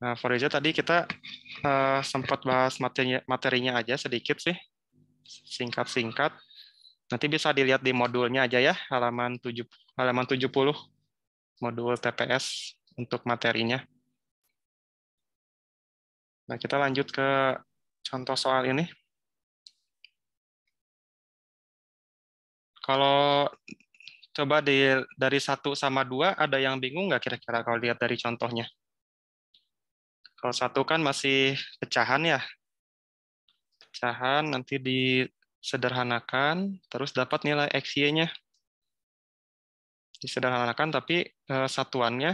Nah, for example tadi kita sempat bahas materinya aja sedikit sih, singkat-singkat. Nanti bisa dilihat di modulnya aja ya, halaman 70, modul TPS untuk materinya. Nah, kita lanjut ke contoh soal ini. Kalau coba dari 1 sama 2, ada yang bingung nggak kira-kira kalau lihat dari contohnya? Kalau 1 kan masih pecahan ya. Pecahan nanti disederhanakan, terus dapat nilai XY-nya. Disederhanakan, tapi satuannya,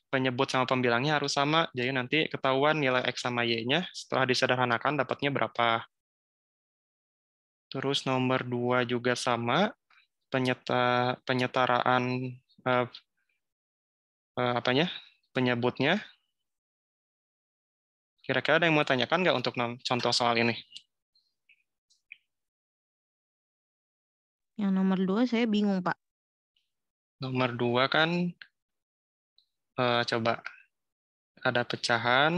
penyebut sama pembilangnya harus sama. Jadi nanti ketahuan nilai X sama Y-nya, setelah disederhanakan dapatnya berapa. Terus nomor 2 juga sama, penyetaraan penyebutnya. Kira-kira ada yang mau tanyakan nggak untuk contoh soal ini? Yang nomor 2 saya bingung, Pak. Nomor 2 kan, coba ada pecahan,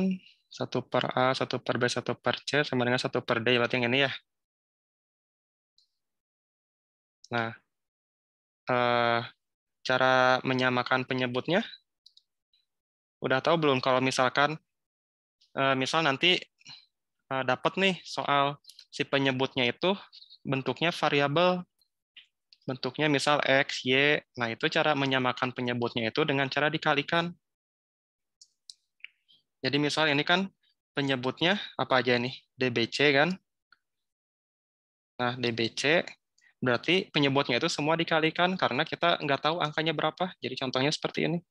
1/A, 1/B, 1/C, sama dengan 1/D, berarti yang ini ya. Nah, cara menyamakan penyebutnya, udah tahu belum kalau misalkan, misal nanti dapat nih soal si penyebutnya itu bentuknya variabel, bentuknya misal X, Y, nah itu cara menyamakan penyebutnya itu dengan cara dikalikan. Jadi misal ini kan penyebutnya apa aja nih? DBC kan? Nah, DBC berarti penyebutnya itu semua dikalikan karena kita nggak tahu angkanya berapa. Jadi contohnya seperti ini.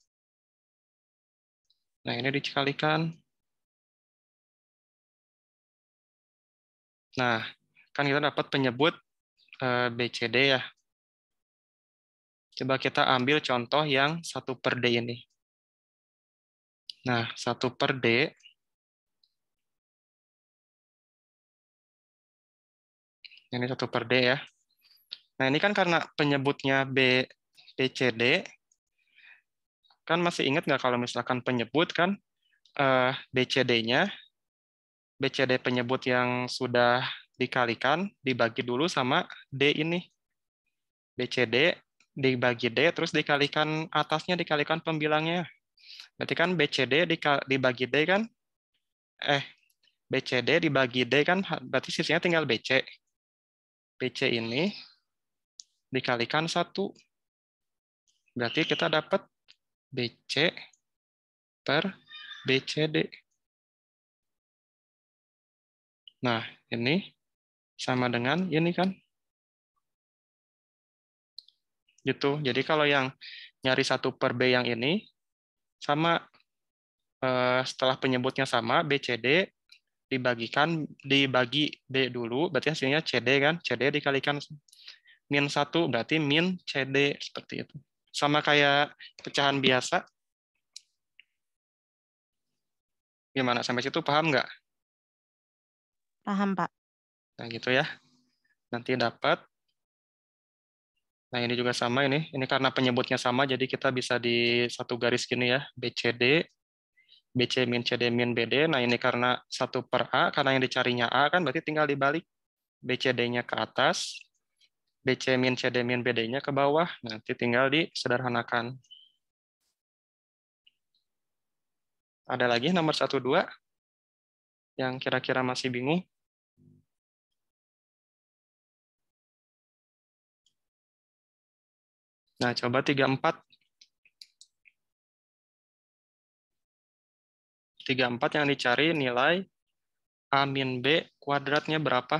Nah, ini dikalikan. Nah, kan kita dapat penyebut BCD ya. Coba kita ambil contoh yang 1/D ini. Nah, 1/D, ini 1/D ya. Nah, ini kan karena penyebutnya BCD, kan masih ingat nggak kalau misalkan penyebut kan BCD-nya, BCD penyebut yang sudah dikalikan, dibagi dulu sama D ini. BCD dibagi D, terus dikalikan atasnya, dikalikan pembilangnya. Berarti kan BCD dibagi D kan, BCD dibagi D kan, berarti sisinya tinggal BC. BC ini dikalikan 1. Berarti kita dapat BC per BCD. Nah, ini sama dengan ini kan. Gitu. Jadi kalau yang nyari 1/B yang ini, sama setelah penyebutnya sama, BCD dibagi D dulu, berarti hasilnya CD kan. CD dikalikan -1, berarti min CD, seperti itu. Sama kayak pecahan biasa. Gimana, sampai situ paham nggak? Paham, Pak. Nah gitu ya. Nanti dapat. Nah ini juga sama ini. Ini karena penyebutnya sama, jadi kita bisa di satu garis gini ya. BCD, BC min CD min BD. Nah ini karena 1/A, karena yang dicarinya A kan, berarti tinggal dibalik. BCD-nya ke atas, BC min CD min BD-nya ke bawah. Nanti tinggal disederhanakan. Ada lagi nomor 1, 2 yang kira-kira masih bingung? Nah, coba 3, 4. 3, 4 yang dicari nilai A min B kuadratnya berapa?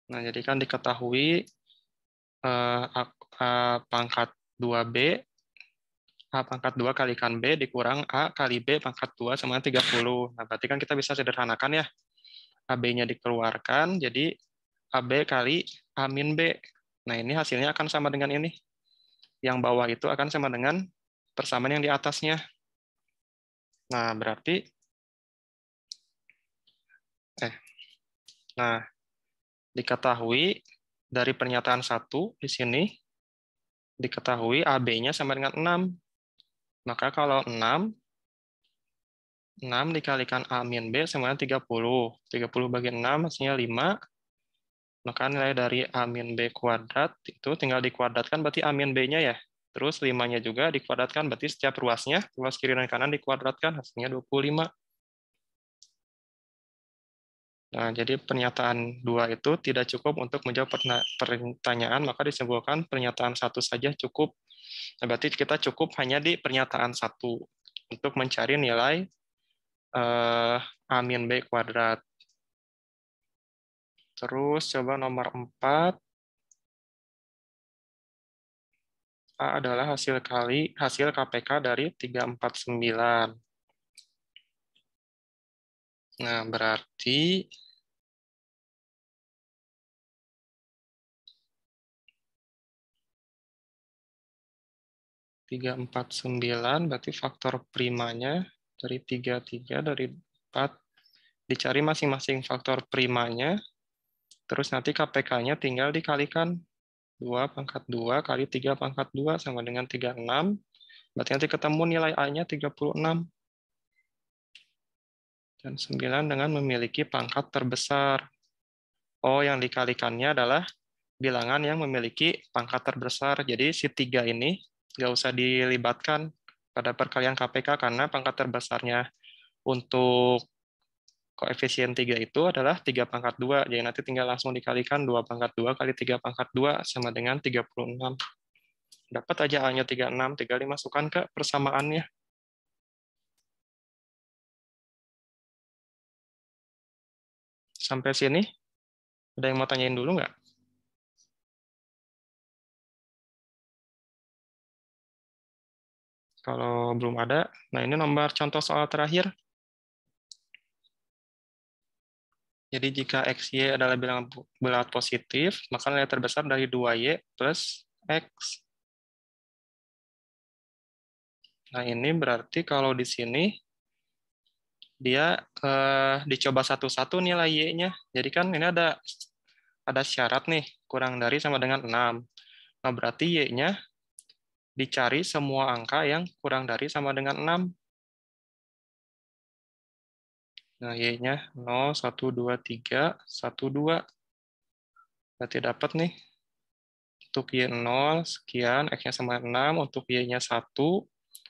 Nah, jadi kan diketahui pangkat 2B, A pangkat 2 kalikan B dikurang A kali B pangkat 2 sama 30. Nah, berarti kan kita bisa sederhanakan ya. AB-nya dikeluarkan, jadi AB kali A min B. Nah, ini hasilnya akan sama dengan ini. Yang bawah itu akan sama dengan persamaan yang di atasnya. Nah, berarti nah, diketahui dari pernyataan 1 di sini, diketahui AB-nya sama dengan 6. Maka kalau 6 dikalikan A min B sama dengan 30. 30 bagi 6 hasilnya 5. Maka nilai dari A min B kuadrat itu tinggal dikuadratkan berarti A min B-nya ya. Terus 5-nya juga dikuadratkan berarti setiap ruasnya, ruas kiri dan kanan dikuadratkan hasilnya 25. Nah, jadi pernyataan 2 itu tidak cukup untuk menjawab pertanyaan, maka disimpulkan pernyataan 1 saja cukup. Nah, berarti kita cukup hanya di pernyataan 1 untuk mencari nilai A min B kuadrat. Terus coba nomor 4. A adalah hasil KPK dari 349. Nah, berarti tiga empat sembilan berarti faktor primanya dari 33 dari 4 dicari masing-masing faktor primanya, terus nanti KPK-nya tinggal dikalikan 2 pangkat 2 kali 3 pangkat 2 sama dengan 36, berarti nanti ketemu nilai A-nya 36. Dan 9 dengan memiliki pangkat terbesar. Oh, yang dikalikannya adalah bilangan yang memiliki pangkat terbesar. Jadi si 3 ini nggak usah dilibatkan pada perkalian KPK karena pangkat terbesarnya untuk koefisien 3 itu adalah 3 pangkat 2. Jadi nanti tinggal langsung dikalikan 2 pangkat 2 kali 3 pangkat 2 sama dengan 36. Dapat aja A-nya 36, tinggal dimasukkan ke persamaannya. Sampai sini, ada yang mau tanyain dulu nggak? Kalau belum ada, nah ini nomor contoh soal terakhir. Jadi jika XY adalah bilangan bulat positif, maka nilai terbesar dari 2Y plus X. Nah ini berarti kalau di sini, dia dicoba satu-satu nilai Y-nya. Jadi kan ini ada syarat nih, kurang dari sama dengan 6. Nah berarti Y-nya dicari semua angka yang kurang dari sama dengan 6. Nah, Y-nya 0, 1, 2, 3, 1, 2. Berarti dapat nih. Untuk Y 0, sekian, X-nya sama 6. Untuk Y-nya 1.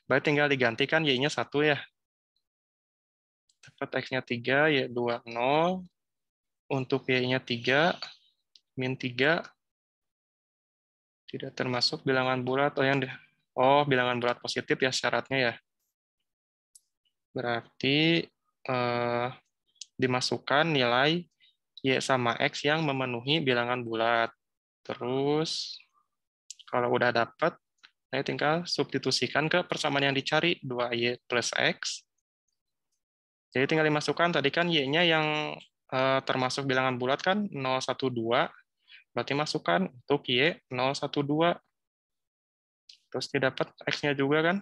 Berarti tinggal digantikan Y-nya 1 ya. Dapat X-nya 3, Y 2, 0. Untuk Y-nya 3, min 3. Tidak termasuk bilangan bulat. Bilangan bulat positif ya syaratnya ya. Berarti dimasukkan nilai Y sama X yang memenuhi bilangan bulat. Terus, kalau udah dapat, saya tinggal substitusikan ke persamaan yang dicari, 2Y plus X. Jadi tinggal dimasukkan, tadi kan Y-nya yang termasuk bilangan bulat kan 0, 1, 2. Berarti masukkan untuk Y 0, 1, 2. Terus didapat X-nya juga kan.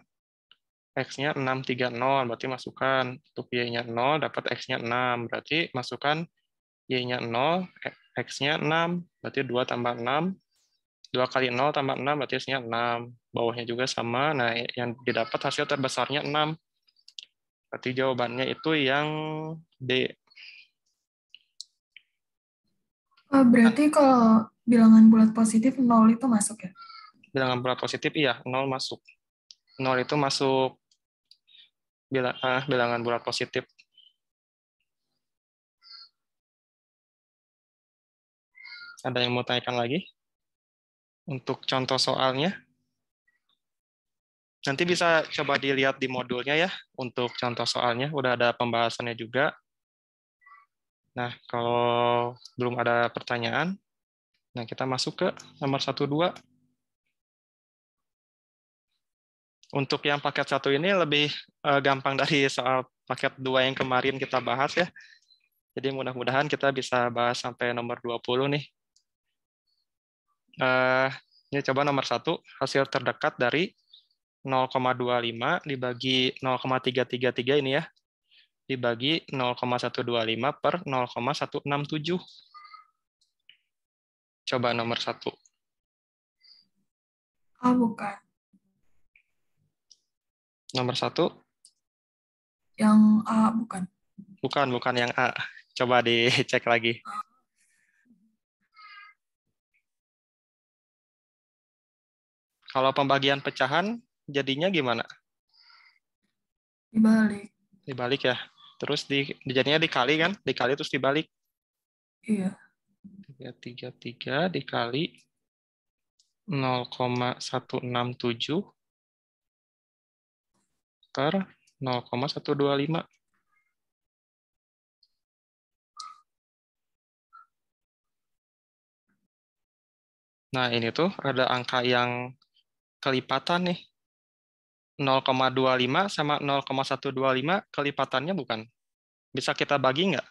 X-nya 6, 3, 0. Berarti masukkan untuk Y-nya 0, dapat X-nya 6. Berarti masukkan Y-nya 0, X-nya 6. Berarti 2 tambah 6. 2 kali 0 tambah 6 berarti hasilnya 6. Bawahnya juga sama. Nah, yang didapat hasil terbesarnya 6. Berarti jawabannya itu yang D. Berarti kalau bilangan bulat positif 0 itu masuk ya? Bilangan bulat positif, iya, 0 masuk. 0 itu masuk bilangan bulat positif. Ada yang mau tanyakan lagi? Untuk contoh soalnya. Nanti bisa coba dilihat di modulnya ya, untuk contoh soalnya. Udah ada pembahasannya juga. Nah, kalau belum ada pertanyaan, nah kita masuk ke nomor 1, 2. Untuk yang paket 1 ini lebih gampang dari soal paket 2 yang kemarin kita bahas ya. Jadi mudah-mudahan kita bisa bahas sampai nomor 20 nih. Ini coba nomor 1, hasil terdekat dari 0,25 dibagi 0,333 ini ya. Dibagi 0,125 per 0,167. Coba nomor 1. A bukan. Nomor 1? Yang A bukan. Bukan yang A. Coba dicek lagi. Kalau pembagian pecahan, jadinya gimana? Dibalik. Dibalik ya. Terus jadinya dikali kan? Dikali terus dibalik. Iya. 333 dikali 0,167 per 0,125. Nah, ini tuh ada angka yang kelipatan nih. 0,25 sama 0,125 kelipatannya bukan. Bisa kita bagi nggak?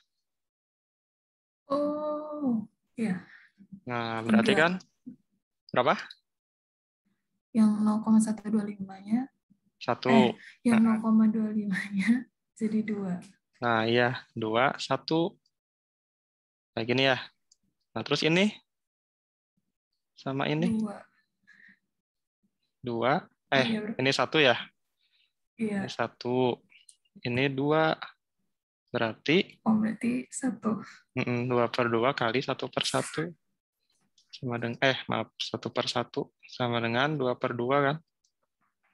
Oh, iya. Nah, berarti 3. kan berapa? Yang 0,125-nya, Satu. yang Nah, 0,25-nya jadi 2. nah, iya. 2, 1. Kayak gini ya. Nah, terus ini sama ini. 2. 2. Iya, Ini 1 ya. Ini iya. 1. Ini 2. Berarti Oh, berarti 1. 2/2 kali 1/1 sama dengan maaf 1/1 sama dengan 2/2 kan.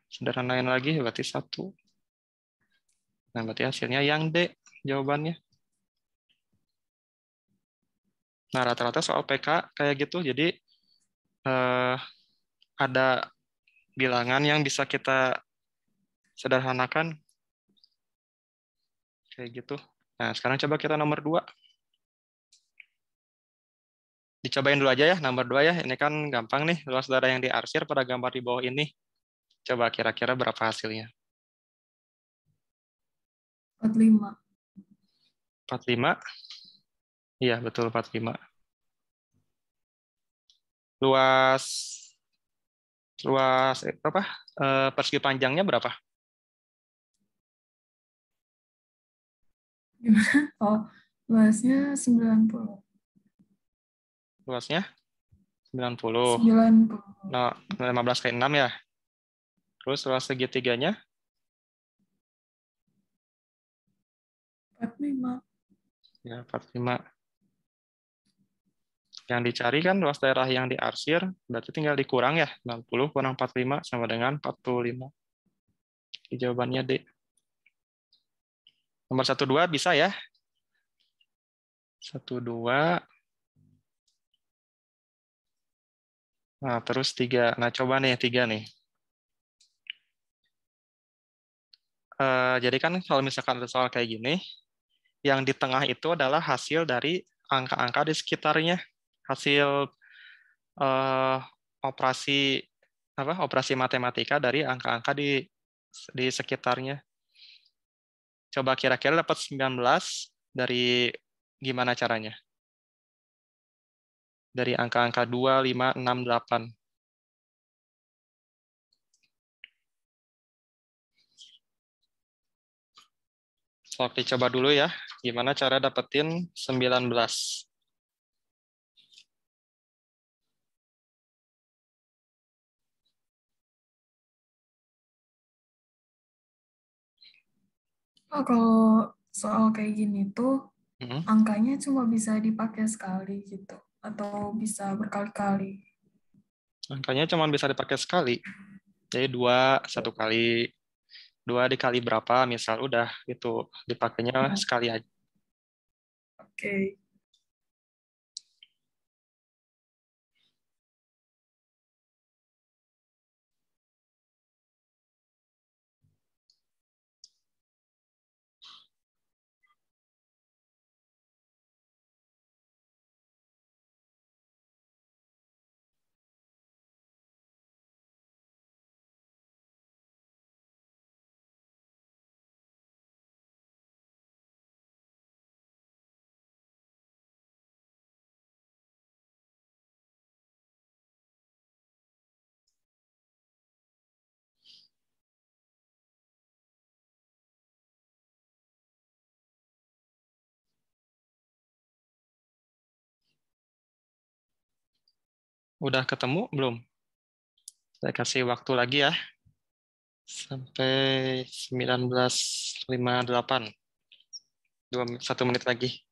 Sederhanain lagi berarti 1. Nah, berarti hasilnya yang D jawabannya. Nah, rata-rata soal PK kayak gitu. Jadi ada bilangan yang bisa kita sederhanakan kayak gitu. Nah, sekarang coba kita nomor 2. Dicobain dulu aja ya, nomor 2 ya. Ini kan gampang nih, luas darah yang diarsir pada gambar di bawah ini. Coba kira-kira berapa hasilnya? 45. 45? Iya, betul 45. Luas luas apa? Persegi panjangnya berapa? Gimana? Oh, luasnya 90. Luasnya 90. 90. Nah, 15 kali 6 ya. Terus luas segitiganya 45. ya 45. Yang dicari kan luas daerah yang diarsir, berarti tinggal dikurang ya. 60 kurang 45 sama dengan 45. Jawabannya D. Nomor 1, 2 bisa ya. 1, 2. Nah, terus 3. Nah, coba nih 3 nih. Jadi kan kalau misalkan ada soal kayak gini, yang di tengah itu adalah hasil dari angka-angka di sekitarnya. Hasil eh, operasi operasi matematika dari angka-angka di sekitarnya. Coba kira-kira dapat 19 dari gimana caranya? Dari angka-angka 2, 5, 6, 8. Oke, coba dulu ya. Gimana cara dapetin 19? Oh, kalau soal kayak gini tuh, Hmm. angkanya cuma bisa dipakai sekali gitu. Atau bisa berkali-kali. Angkanya cuma bisa dipakai sekali. Jadi 2, 1 kali. 2 dikali berapa, misal udah itu dipakainya Oh, sekali aja. oke. Udah ketemu belum? Saya kasih waktu lagi ya. Sampai 19.58. 1 menit lagi.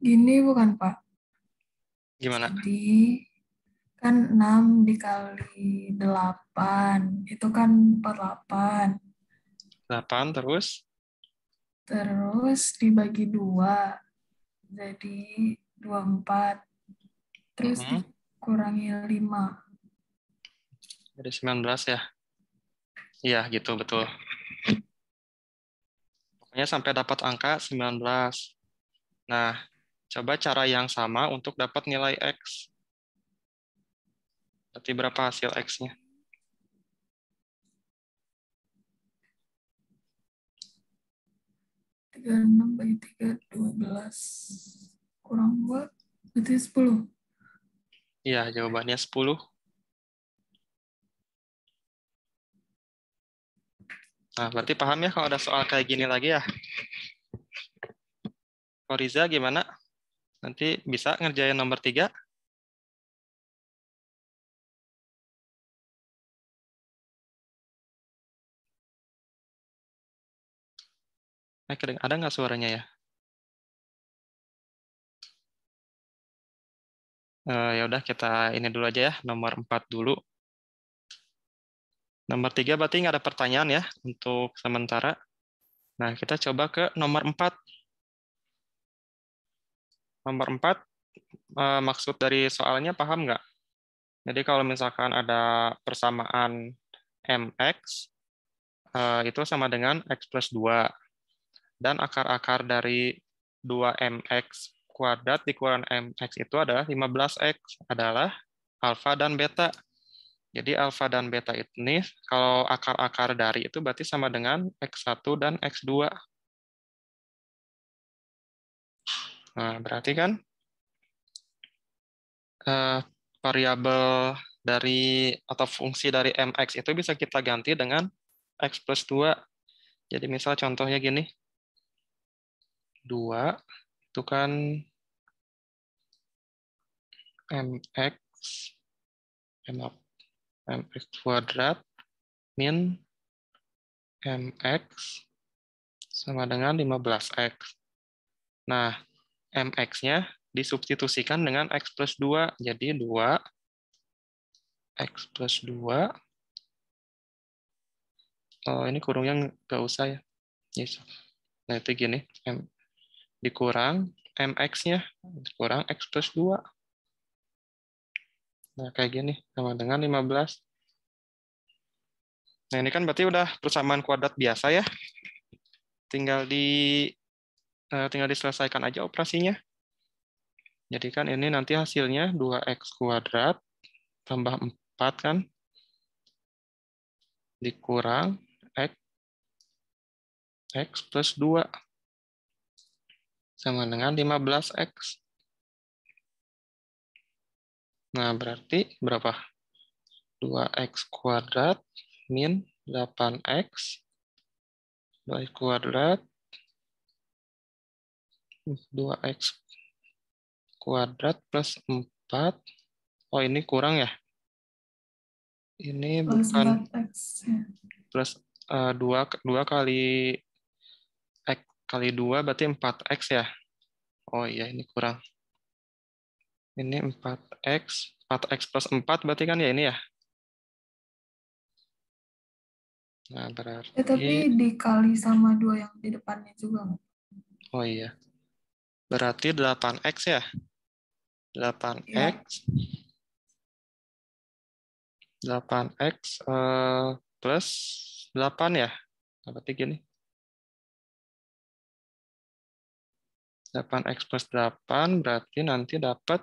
Gini bukan, Pak? Gimana? Jadi, kan 6 dikali 8, itu kan 48. 8 terus? Terus dibagi 2, jadi 24. Terus dikurangi 5. Jadi 19 ya? Iya, gitu, betul. Pokoknya sampai dapat angka 19. Nah, coba cara yang sama untuk dapat nilai X. Berarti berapa hasil X-nya? 36 bagi 3, 12. Kurang 2, berarti 10. Iya, jawabannya 10. Nah, berarti paham ya kalau ada soal kayak gini lagi ya? Kalau Riza gimana? Nanti bisa ngerjain nomor 3? Ada nggak suaranya ya? Ya udah kita ini dulu aja ya, nomor 4 dulu. Nomor 3 berarti nggak ada pertanyaan ya untuk sementara. Nah, kita coba ke nomor 4. Nomor 4, maksud dari soalnya paham nggak? Jadi kalau misalkan ada persamaan mx, itu sama dengan x plus 2. Dan akar-akar dari 2mx kuadrat dikurang mx itu adalah 15x, adalah alfa dan beta. Jadi alfa dan beta ini kalau akar-akar dari itu berarti sama dengan x1 dan x2. Nah, berarti kan variabel dari atau fungsi dari mx itu bisa kita ganti dengan x plus 2. Jadi misal contohnya gini. 2 itu kan mx mx kuadrat min mx sama dengan 15x. Nah, mx-nya disubstitusikan dengan x plus 2. Jadi 2x plus 2. Oh, ini kurungnya nggak usah ya. Yes. Nah, itu gini. Dikurang mx-nya. Dikurang x plus 2. Nah, kayak gini. Sama dengan 15. Nah, ini kan berarti udah persamaan kuadrat biasa ya. Tinggal diselesaikan aja operasinya. Jadi kan ini nanti hasilnya 2x kuadrat tambah 4 kan, dikurang x plus 2 sama dengan 15x. Nah, berarti berapa? 2x kuadrat min 8x, 2x kuadrat, 2x kuadrat plus 4. Oh, ini kurang ya? Ini Plus bukan 4x. Ya. plus 2 kali x kali 2 berarti 4x ya? Oh iya, ini kurang. Ini 4x plus 4 berarti kan ya ini ya? Nah, berarti... Tapi dikali sama 2 yang di depannya juga nggak? Oh iya. Berarti 8X ya? 8X. 8X plus 8 ya? Berarti gini. 8X plus 8 berarti nanti dapat,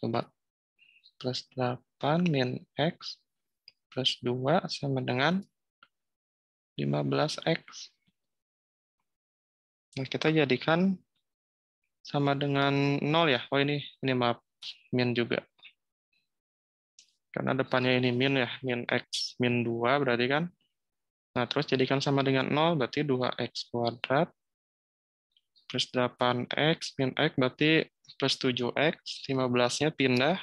coba, plus 8 min X plus 2 sama dengan 15X. Nah, kita jadikan sama dengan 0 ya. Oh ini maaf, min juga. Karena depannya ini min ya, min X min 2 berarti kan. Nah, terus jadikan sama dengan 0 berarti 2X kuadrat plus 8X min X berarti plus 7X, 15-nya pindah,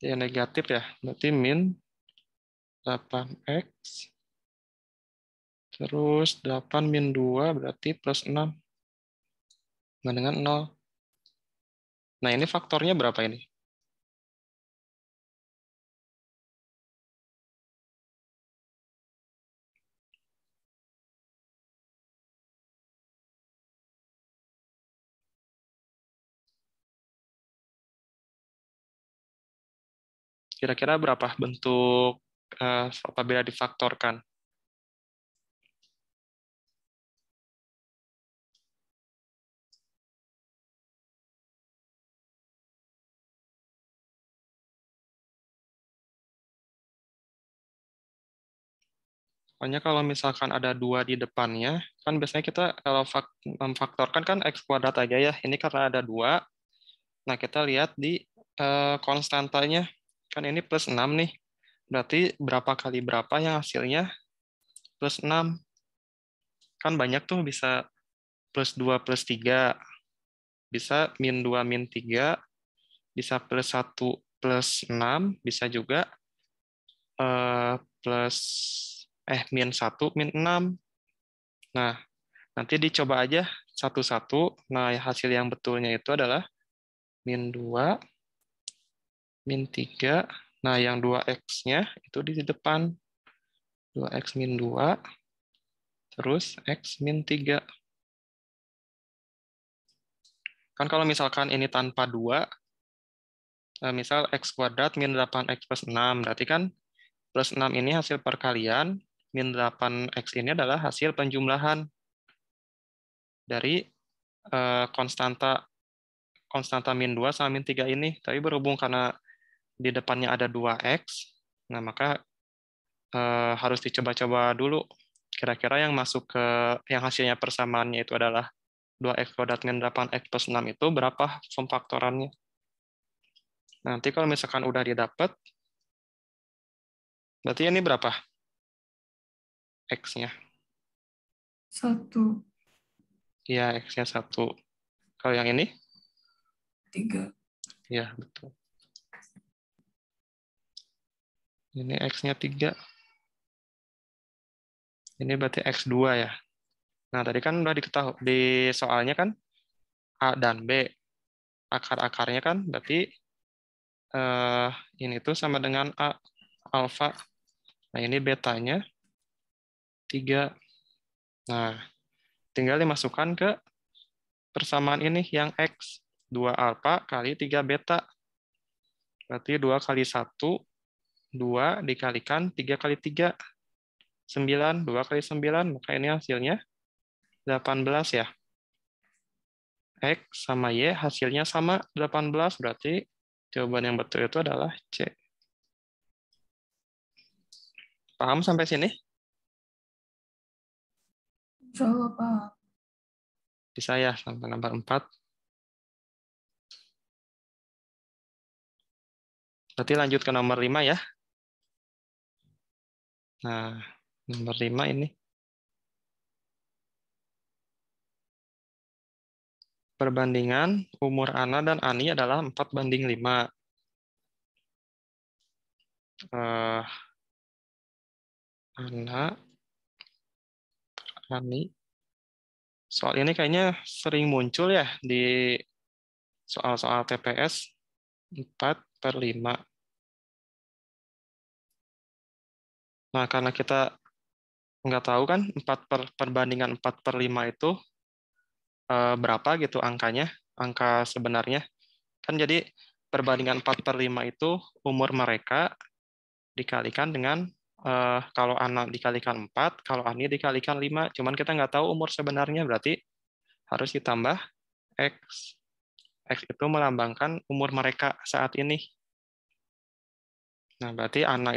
ya negatif ya, berarti min 8X, terus 8 min 2 berarti plus 6, sama dengan 0. Nah, ini faktornya berapa ini? Kira-kira berapa bentuk apabila difaktorkan? Pokoknya kalau misalkan ada 2 di depannya, kan biasanya kita kalau memfaktorkan kan X kuadrat aja ya. Ini karena ada 2, nah kita lihat di konstantanya. Kan ini plus 6 nih. Berarti berapa kali berapa yang hasilnya plus 6. Kan banyak tuh, bisa plus 2 plus 3, bisa min 2 min 3, bisa plus 1 plus 6, bisa juga plus min 1 min 6. Nah, nanti dicoba aja satu-satu. Nah, hasil yang betulnya itu adalah min 2, min 3. Nah, yang 2X-nya itu di depan. 2X min 2, terus X min 3. Kan kalau misalkan ini tanpa 2, misal X kuadrat min 8X plus 6, berarti kan plus 6 ini hasil perkalian, min 8X ini adalah hasil penjumlahan dari konstanta min 2 sama min 3 ini. Tapi berhubung karena di depannya ada 2X, nah maka harus dicoba-coba dulu. Kira-kira yang masuk ke yang hasilnya persamaannya itu adalah 2X kuadrat min 8X plus 6 itu berapa pemfaktorannya. Nanti kalau misalkan udah didapat, berarti ini berapa X-nya? 1, Iya, X-nya 1. Kalau yang ini? 3. Iya, betul. Ini X-nya 3. Ini berarti X2 ya. Nah, tadi kan udah diketahui di soalnya kan A dan B. Akar-akarnya kan berarti ini tuh sama dengan A, alfa. Nah, ini betanya 3. Nah, tinggal dimasukkan ke persamaan ini yang X. 2 alfa kali 3 beta. Berarti 2 kali 1, 2 dikalikan 3 kali 3. 9, 2 kali 9, maka ini hasilnya 18 ya. X sama Y hasilnya sama 18, berarti jawaban yang betul itu adalah C. Paham sampai sini? Insya Allah paham. Bisa ya, sampai nomor 4. Berarti lanjut ke nomor 5 ya. Nah, nomor 5 ini. Perbandingan umur Ana dan Ani adalah 4:5. Ana, Ani. Soal ini kayaknya sering muncul ya di soal-soal TPS 4/5. Nah, karena kita nggak tahu kan perbandingan 4/5 itu berapa gitu angkanya, angka sebenarnya. Kan jadi perbandingan 4/5 itu umur mereka dikalikan dengan kalau anak dikalikan 4, kalau Ani dikalikan 5. Cuman kita nggak tahu umur sebenarnya, berarti harus ditambah X. X itu melambangkan umur mereka saat ini. Nah, berarti Ana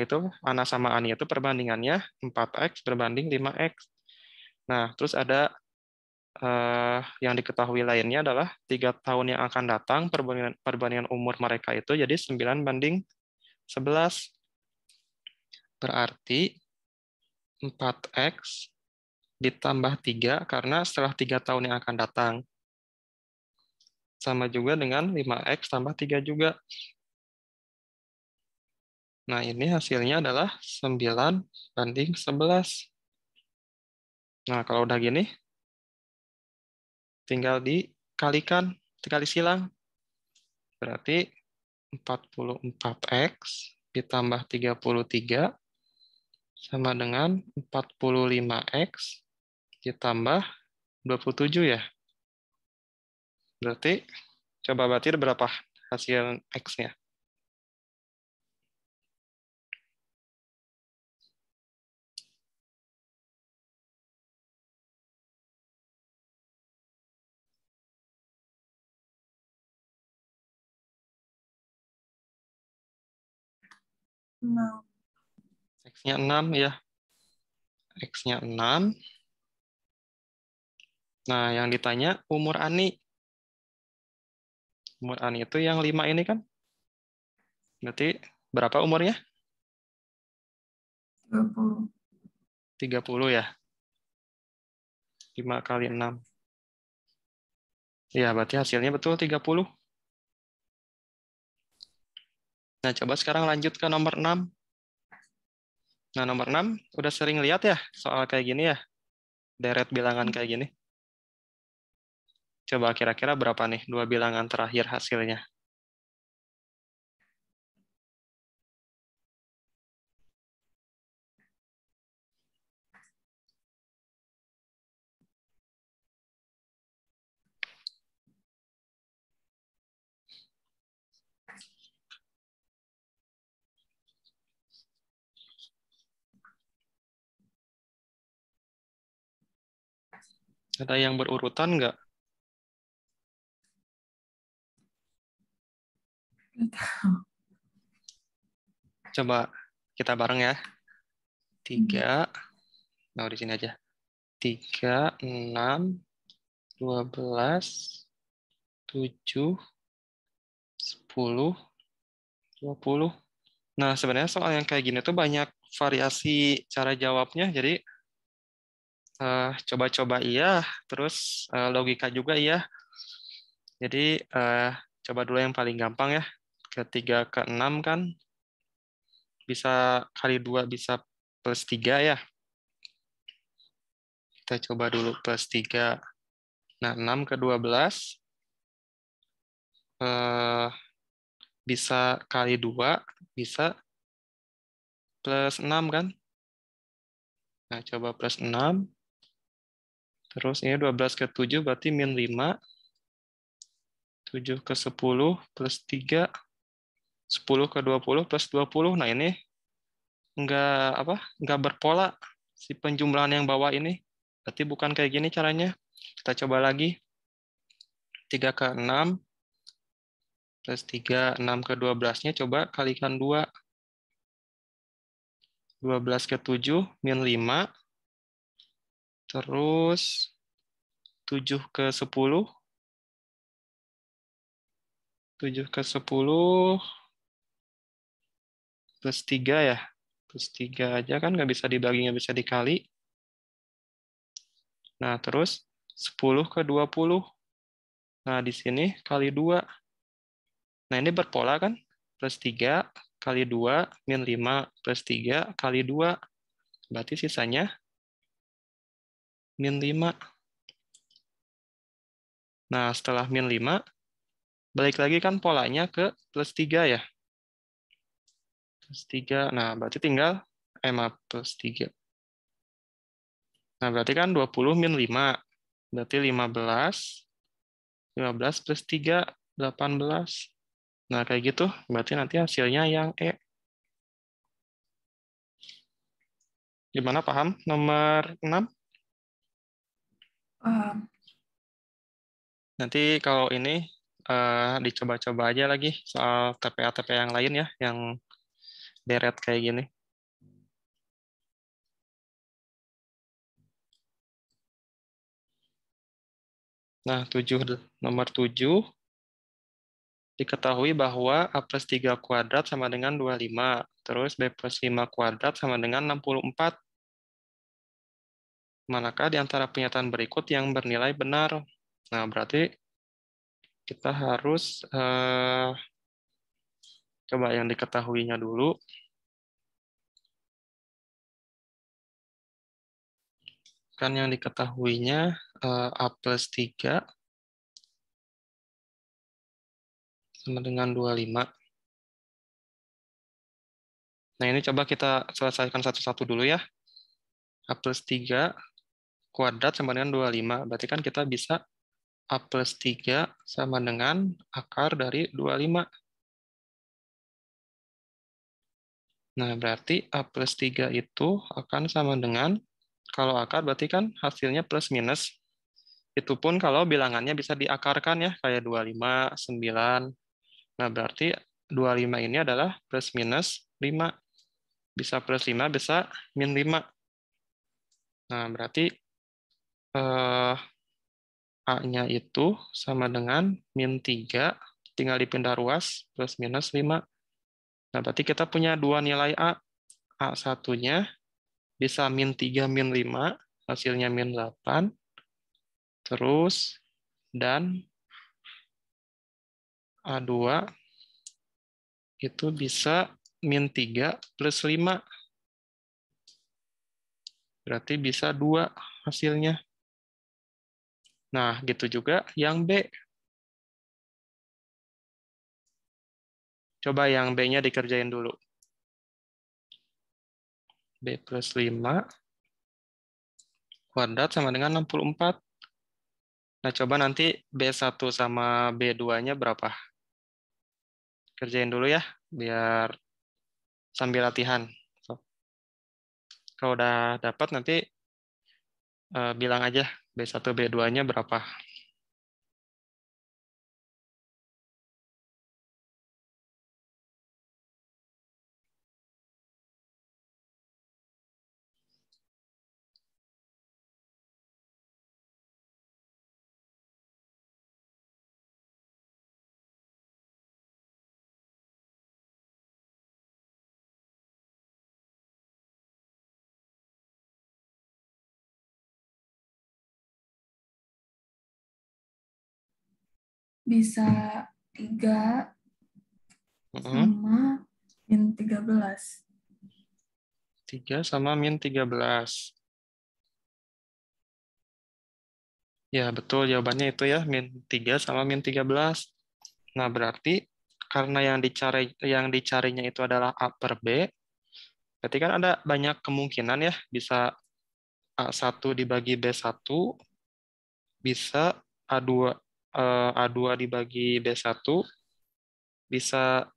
sama Ani itu perbandingannya 4X berbanding 5X. Nah, terus ada yang diketahui lainnya adalah 3 tahun yang akan datang, perbandingan umur mereka itu jadi 9/11. Berarti 4X ditambah 3 karena setelah 3 tahun yang akan datang. Sama juga dengan 5X tambah 3 juga. Nah, ini hasilnya adalah 9/11. Nah, kalau udah gini, tinggal dikalikan, dikali silang. Berarti 44X ditambah 33 sama dengan 45X ditambah 27 ya. Berarti coba batir berapa hasil X-nya? Nah, X-nya 6 ya. X-nya 6. Nah, yang ditanya umur Ani. Umur Ani itu yang 5 ini kan? Berarti berapa umurnya? 30. 30 ya. 5 kali 6. Ya, berarti hasilnya betul 30. Nah, coba sekarang lanjut ke nomor 6. Nah, nomor 6 udah sering lihat ya soal kayak gini ya. Deret bilangan kayak gini. Coba kira-kira berapa nih 2 bilangan terakhir hasilnya? Ada yang berurutan nggak? Coba kita bareng ya. 3, nah di sini aja. 3, 6, 12, 7, 10, 20. Nah, sebenarnya soal yang kayak gini tuh banyak variasi cara jawabnya. Jadi coba-coba iya, terus logika juga iya. Jadi coba dulu yang paling gampang ya. Ke 3 ke 6 kan bisa kali 2 bisa plus 3 ya. Kita coba dulu plus 3. Nah, 6 ke 12 bisa kali 2 bisa plus 6 kan. Nah, coba plus 6. Terus ini 12 ke 7 berarti min 5. 7 ke 10 plus 3. 10 ke 20 plus 20. Nah, ini nggak berpola si penjumlahan yang bawah ini. Berarti bukan kayak gini caranya. Kita coba lagi. 3 ke 6 plus 3, 6 ke 12-nya coba kalikan 2. 12 ke 7 min 5. Terus 7 ke 10. 7 ke 10 plus 3 ya. Plus 3 aja kan nggak bisa dibagi, nggak bisa dikali. Nah, terus 10 ke 20. Nah, di sini kali 2. Nah, ini berpola kan? Plus 3 kali 2 min 5 plus 3 kali 2. Berarti sisanya min 5. Nah, setelah min 5, balik lagi kan polanya ke plus 3 ya. Plus 3. Nah, berarti tinggal maaf, plus 3. Nah, berarti kan 20 min 5. Berarti 15. 15 plus 3, 18. Nah, kayak gitu. Berarti nanti hasilnya yang E. Gimana, paham? Nomor 6? Paham. Nanti kalau ini dicoba-coba aja lagi soal TPA-TPA yang lain ya, yang deret kayak gini. Nah, nomor 7, diketahui bahwa A plus 3 kuadrat sama dengan 25. Terus B plus 5 kuadrat sama dengan 64. Manakah di antara pernyataan berikut yang bernilai benar? Nah, berarti kita harus coba yang diketahuinya dulu. Kan yang diketahuinya A plus 3 sama dengan 25. Nah, ini coba kita selesaikan satu-satu dulu ya. A plus 3 kuadrat sama dengan 25. Berarti kan kita bisa A plus 3 sama dengan akar dari 25. Nah, berarti A plus 3 itu akan sama dengan, kalau akar berarti kan hasilnya plus minus. Itu pun kalau bilangannya bisa diakarkan ya, kayak 25, 9. Nah, berarti 25 ini adalah plus minus 5. Bisa plus 5, bisa min 5. Nah, berarti A-nya itu sama dengan min 3, tinggal dipindah ruas, plus minus 5. Nah, berarti kita punya dua nilai A. A1-nya bisa min 3, min 5, hasilnya min 8. Terus, dan A2 itu bisa min 3 plus 5. Berarti bisa 2 hasilnya. Nah, gitu juga yang B. Coba yang B-nya dikerjain dulu. B plus 5 kuadrat sama dengan 64. Nah, coba nanti B1 sama B2-nya berapa? Kerjain dulu ya, biar sambil latihan. Kalau udah dapat nanti bilang aja B1, B2-nya berapa. Bisa 3 sama min 13. 3 sama min 13. Ya, betul jawabannya itu ya, min 3 sama min 13. Nah, berarti karena yang dicarinya itu adalah A per B, berarti kan ada banyak kemungkinan ya, bisa A1 dibagi B1, bisa A2 A2 dibagi B1, bisa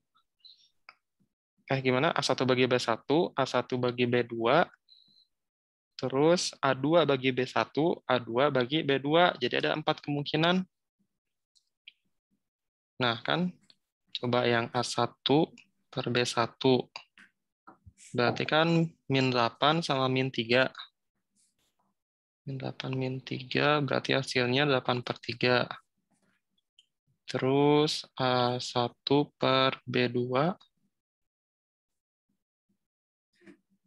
gimana? A1 bagi B1, A1 bagi B2, terus A2 bagi B1, A2 bagi B2. Jadi ada 4 kemungkinan. Nah, kan coba yang A1 per B1. Berarti kan min 8 sama min 3. Min 8 min 3 berarti hasilnya 8 per 3. Terus A1 per B2.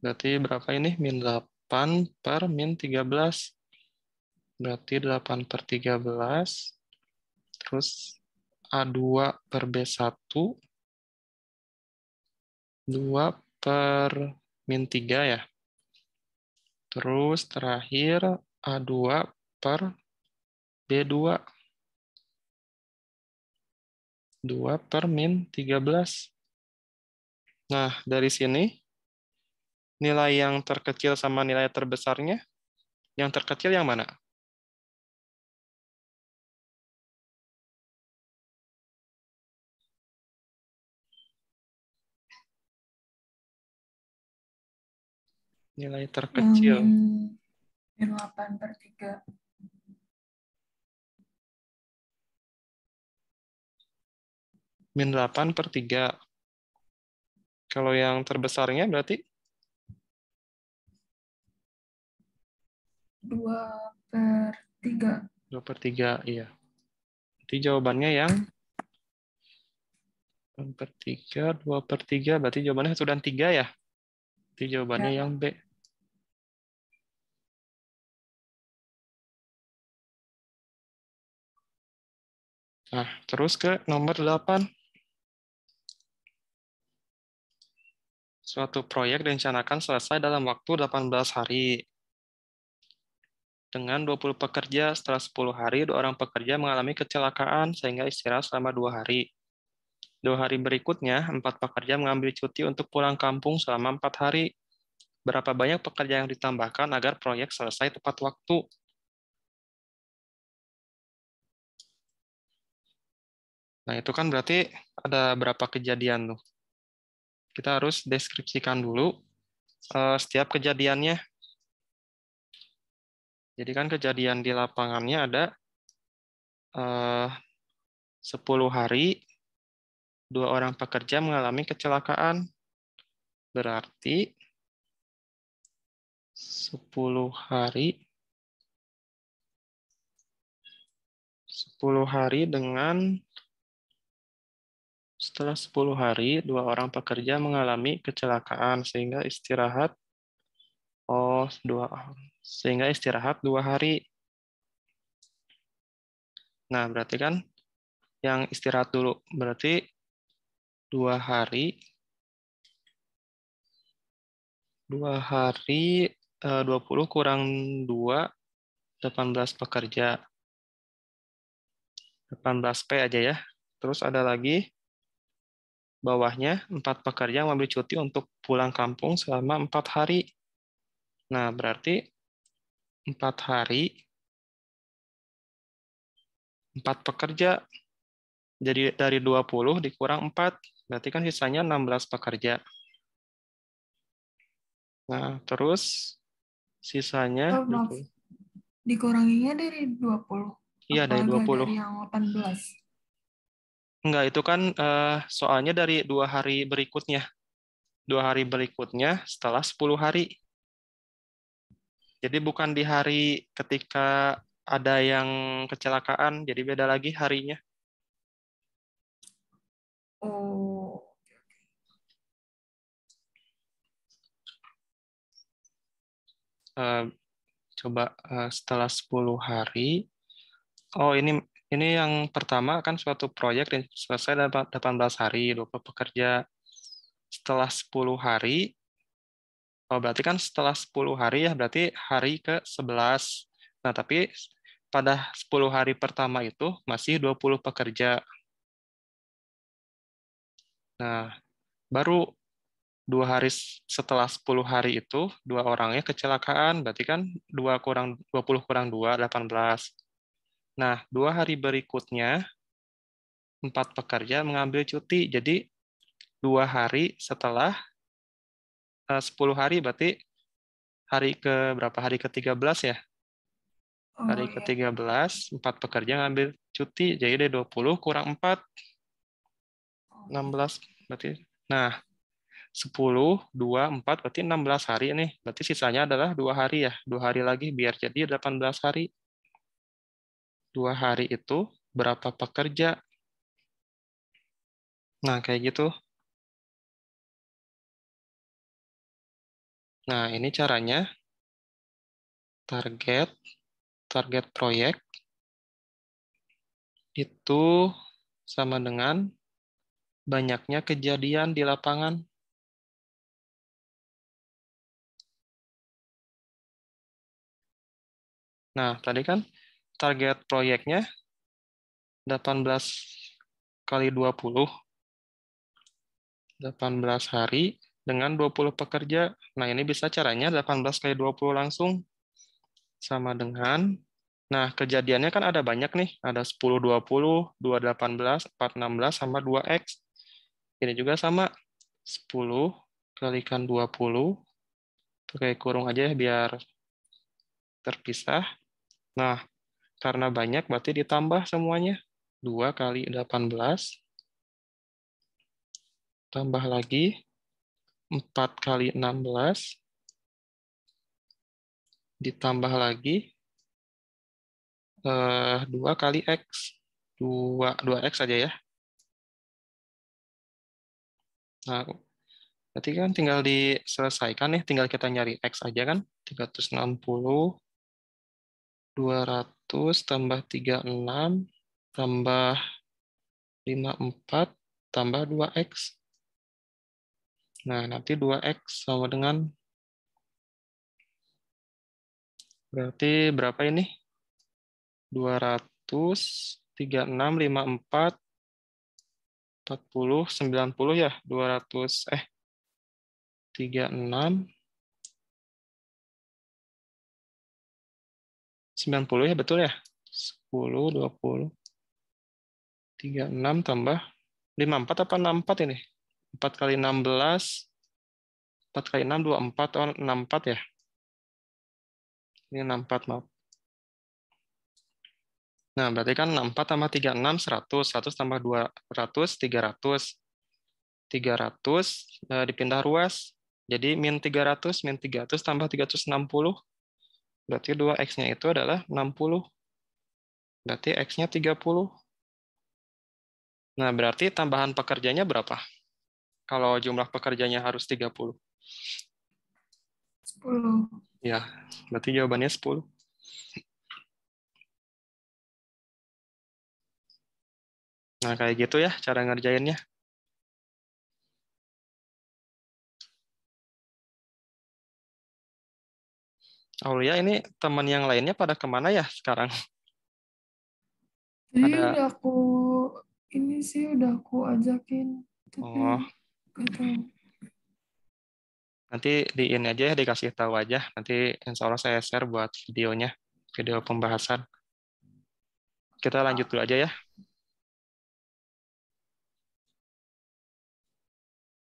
Berarti berapa ini? Min 8 per min 13. Berarti 8 per 13. Terus A2 per B1. 2 per min 3 ya. Terus terakhir A2 per B2. 2 per min 13. Nah, dari sini Nilai yang terkecil sama nilai terbesarnya, yang terkecil yang mana? Nilai Yang terkecil. min 8/3. Min 8/3. Kalau yang terbesarnya berarti 2/3. 2/3, iya. Jadi jawabannya yang 2/3, 2/3, berarti jawabannya 1 dan 3 ya? Jadi jawabannya Ya. yang B. Nah, terus ke nomor 8. Suatu proyek direncanakan selesai dalam waktu 18 hari. Dengan 20 pekerja, setelah 10 hari, 2 orang pekerja mengalami kecelakaan sehingga istirahat selama 2 hari. 2 hari berikutnya, 4 pekerja mengambil cuti untuk pulang kampung selama 4 hari. Berapa banyak pekerja yang ditambahkan agar proyek selesai tepat waktu? Nah, itu kan berarti ada berapa kejadian tuh. Kita harus deskripsikan dulu setiap kejadiannya. Jadi kan kejadian di lapangannya ada 10 hari, 2 orang pekerja mengalami kecelakaan. Berarti 10 hari 10 hari dengan setelah 10 hari 2 orang pekerja mengalami kecelakaan sehingga istirahat 2 hari. Nah, berarti kan yang istirahat dulu berarti 2 hari 20 kurang 2 18 pekerja. 18P aja ya. Terus ada lagi bawahnya 4 pekerja yang mengambil cuti untuk pulang kampung selama 4 hari. Nah, berarti 4 hari 4 pekerja. Jadi dari 20 dikurang 4, berarti kan sisanya 16 pekerja. Nah, terus sisanya Oh, maaf. Dikuranginya dari 20. iya dari Apa 20. dari yang 18? Enggak, itu kan soalnya dari 2 hari berikutnya. 2 hari berikutnya setelah 10 hari. Jadi bukan di hari ketika ada yang kecelakaan, jadi beda lagi harinya. Oh, Coba setelah 10 hari. Oh, ini yang pertama kan suatu proyek yang selesai dalam 18 hari, 20 pekerja. Setelah 10 hari, oh berarti kan setelah 10 hari ya, berarti hari ke-11. Nah, tapi pada 10 hari pertama itu masih 20 pekerja. Nah, baru 2 hari setelah 10 hari itu, 2 orangnya kecelakaan, berarti kan 20 kurang 2, 18. Nah, 2 hari berikutnya, 4 pekerja mengambil cuti. Jadi 2 hari setelah 10 hari, berarti hari ke berapa? Hari ke-13 ya? oh Hari ya. ke-13, 4 pekerja ngambil cuti. Jadi dari 20 kurang 4, 16. Berarti, nah, 10, 2, 4, berarti 16 hari nih. Berarti sisanya adalah 2 hari ya. 2 hari lagi biar jadi 18 hari. 2 hari itu berapa pekerja? Nah, kayak gitu. Nah, ini caranya. Target proyek itu sama dengan banyaknya kejadian di lapangan. Nah, tadi kan target proyeknya 18 kali 20, 18 hari dengan 20 pekerja. Nah, ini bisa caranya 18 kali 20 langsung. Sama dengan, nah kejadiannya kan ada banyak nih. Ada 10, 20, 2, 18, 4, 16, sama 2X. Ini juga sama. 10 kalikan 20. Pakai kurung aja ya biar terpisah. Nah, karena banyak berarti ditambah semuanya. 2 kali 18. Tambah lagi 4 kali 16. Ditambah lagi 2 kali X. 2X aja ya. Nah, berarti kan tinggal diselesaikan nih. Tinggal kita nyari X aja kan. 360. 200 tambah 36 tambah 54 tambah 2X. Nah, nanti 2X sama dengan, berarti berapa ini? 200, 36, 54, 40, 90 ya? 200, 36, 90 ya, betul ya? 10, 20, 36 tambah 54 apa 64 ini? 4 kali 16, 4 kali 6, 24, 64 ya? Ini 64, maaf. Nah, berarti kan 64 tambah 36, 100. 100 tambah 200, 300. 300 dipindah ruas. Jadi min 300 tambah 360. Berarti 2X-nya itu adalah 60. Berarti X-nya 30. Nah, berarti tambahan pekerjanya berapa? Kalau jumlah pekerjanya harus 30. 10. Ya, berarti jawabannya 10. Nah, kayak gitu ya cara ngerjainnya. Aulia, ini teman yang lainnya pada kemana ya sekarang? Jadi Ada, udah aku ini sih udah aku ajakin, tapi oh, gak tahu. nanti di ini aja ya, dikasih tahu aja. Nanti insya Allah saya share buat videonya, video pembahasan. Kita lanjut dulu aja ya.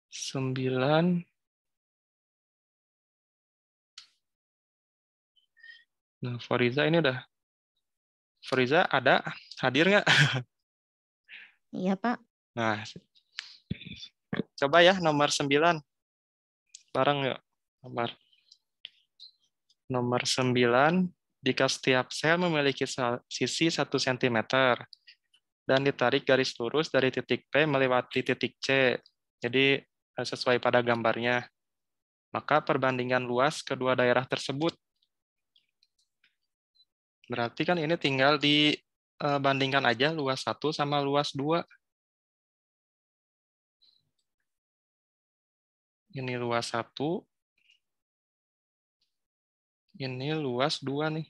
9. Nah, Fariza ini udah. Fariza ada? Hadir nggak? Iya, Pak. Nah, coba ya nomor 9. Bareng yuk. Nomor 9. Jika setiap sel memiliki sisi 1 cm dan ditarik garis lurus dari titik P melewati titik C. Jadi sesuai pada gambarnya. Maka perbandingan luas kedua daerah tersebut. Berarti kan ini tinggal dibandingkan aja luas 1 sama luas 2. Ini luas 1. Ini luas 2 nih.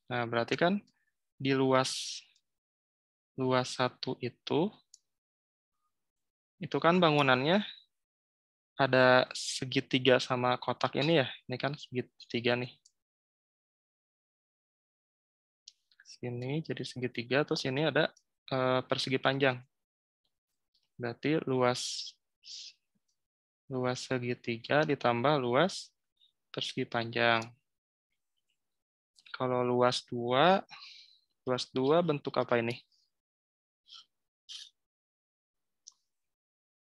Nah, berarti kan di luas 1 itu kan bangunannya ada segitiga sama kotak ini ya. Ini kan segitiga nih. Sini jadi segitiga, terus ini ada persegi panjang. Berarti luas segitiga ditambah luas persegi panjang. Kalau luas 2 bentuk apa ini?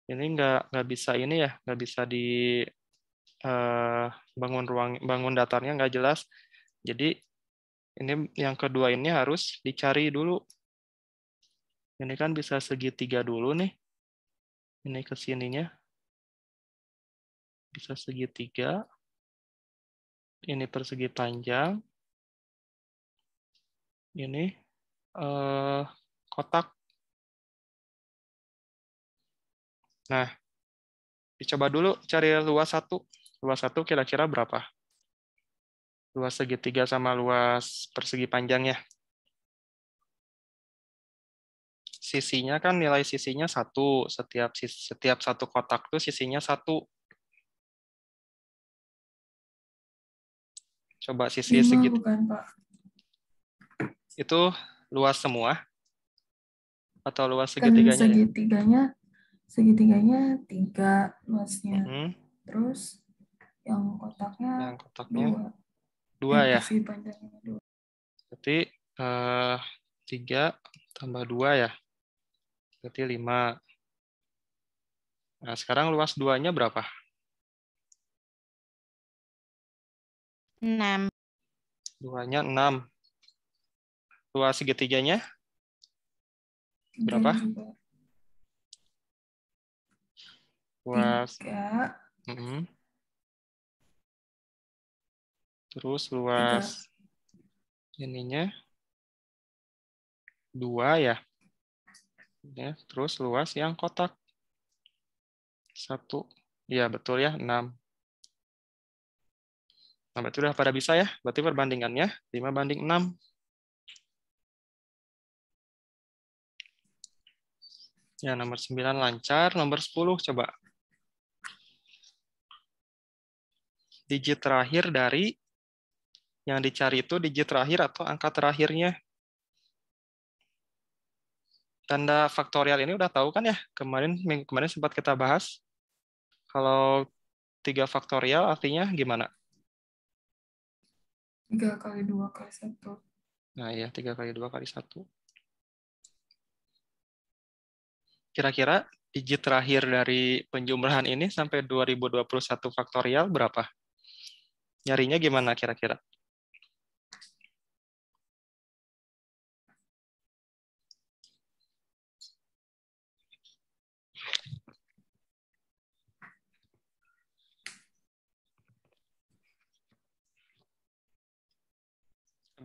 Ini nggak bisa ini ya, nggak bisa di bangun datarnya nggak jelas. Jadi ini yang kedua ini harus dicari dulu. Ini kan bisa segitiga dulu nih. Ini ke sininya bisa segitiga. Ini persegi panjang. Ini kotak. Nah, dicoba dulu cari luas 1. Luas 1 kira-kira berapa? Luas segitiga sama luas persegi panjangnya. sisinya kan nilai sisinya 1. Setiap satu kotak tuh sisinya 1. Coba sisi 5 segitiga bukan, Pak. itu luas semua atau luas Kan segitiganya ya? segitiganya 3 luasnya. Mhm. Terus yang kotaknya Yang kotaknya 2. 2 ya. Persegi panjangnya 2. Berarti 3 tambah 2 ya. Berarti 5. Nah, sekarang luas 2-nya berapa? 6. 2-nya 6. Luas segitiganya 3 berapa? juga. Luas 3. mhm. Terus 3. luas ininya 2 ya. Ya, terus luas yang kotak 1. Iya, betul ya, 6. Nah, berarti udah pada bisa ya. Berarti perbandingannya 5:6. Ya, nomor 9 lancar. Nomor 10 coba. Digit terakhir dari yang dicari itu digit terakhir atau angka terakhirnya. Tanda faktorial ini udah tahu kan ya? Minggu kemarin sempat kita bahas. Kalau 3 faktorial artinya gimana? 3 kali 2 kali 1. Nah ya, 3 kali 2 kali 1. Kira-kira digit terakhir dari penjumlahan ini sampai 2021 faktorial berapa? Nyarinya gimana kira-kira?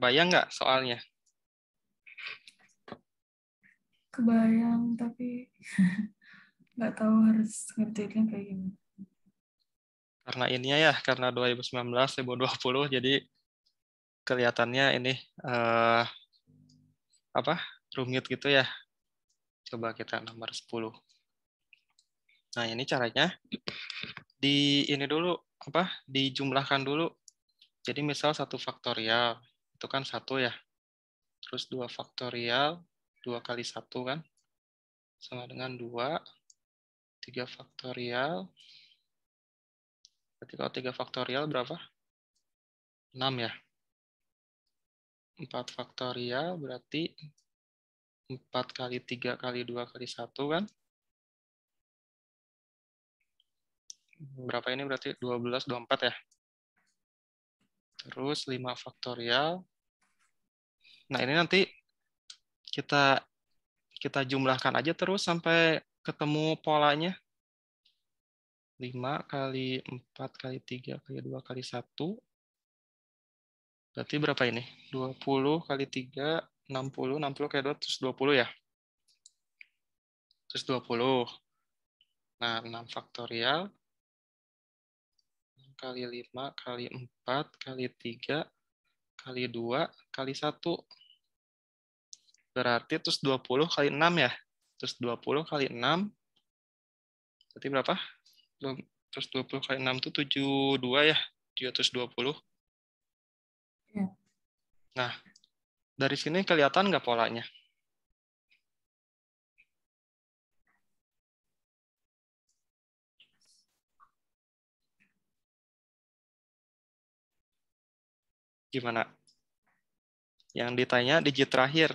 Bayang nggak soalnya? Kebayang, tapi nggak tahu harus ngerjainnya kayak gimana. Karena ininya ya, karena 2019, 2020, jadi kelihatannya ini rumit gitu ya. Coba kita nomor 10. Nah, ini caranya ini dulu, dijumlahkan dulu. Jadi misal 1 faktorial, itu kan 1 ya. Terus 2 faktorial, 2 kali 1 kan, sama dengan 2. 3 faktorial, berarti kalau 3 faktorial berapa? 6 ya. 4 faktorial berarti 4 kali 3 kali 2 kali 1 kan. Berapa ini berarti? 12, 24 ya. Terus 5 faktorial. Nah, ini nanti kita jumlahkan aja terus sampai ketemu polanya. 5 kali 4 kali 3 kali 2 kali 1. Berarti berapa ini? 20 kali 3, 60. 60 kali 2, terus 20 ya. Terus 20. Nah, 6 faktorial. Kali 5 kali 4 kali 3 kali 2 kali 1. Berarti terus 20 kali 6 ya. Terus 20 kali 6. Berarti berapa? Terus 20 kali 6 itu 72 ya. 720. Ya. Nah, dari sini kelihatan nggak polanya? Gimana? Yang ditanya digit terakhir.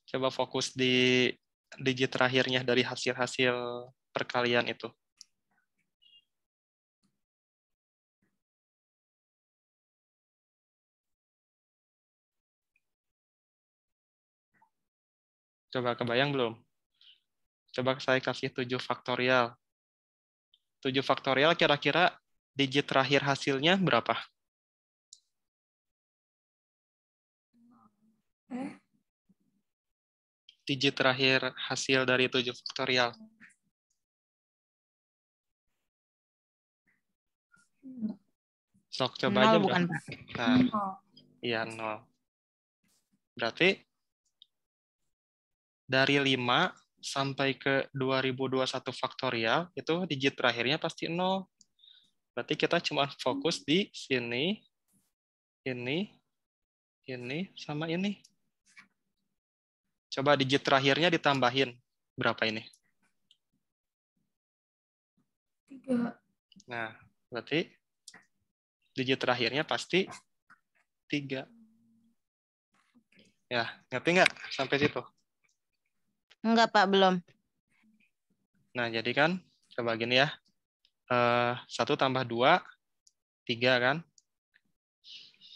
Coba fokus di digit terakhirnya dari hasil-hasil perkalian itu. Coba kebayang belum? Coba saya kasih 7 faktorial. 7 faktorial kira-kira digit terakhir hasilnya berapa? Digit terakhir hasil dari 7 faktorial. Sok coba 0 aja bukan, berapa? Pak? Nah, 0. iya 0. Berarti dari 5 sampai ke 2021 faktorial, itu digit terakhirnya pasti 0. Berarti kita cuma fokus di sini, ini, sama ini. Coba digit terakhirnya ditambahin. Berapa ini? 3. Nah, berarti digit terakhirnya pasti 3. Ya, ngerti nggak sampai situ? Enggak, Pak, belum. Nah, jadi kan, coba gini ya. 1 tambah 2, 3 kan?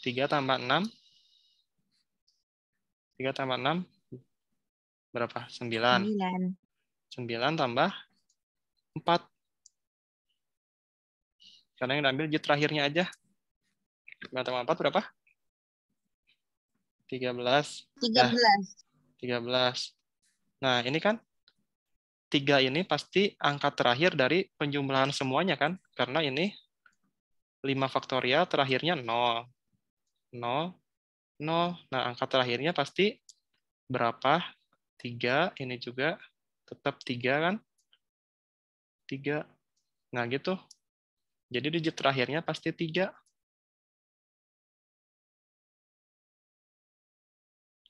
3 tambah 6. 3 tambah 6, berapa? 9. 9. 9 tambah 4. Karena yang ambil digit terakhirnya aja. 9 tambah 4 berapa? 13. Ya, 13. 13. Nah, ini kan 3 ini pasti angka terakhir dari penjumlahan semuanya kan? Karena ini 5 faktorial terakhirnya 0. 0, 0. Nah, angka terakhirnya pasti berapa? 3, ini juga tetap 3 kan? 3. Nah, gitu. Jadi digit terakhirnya pasti 3.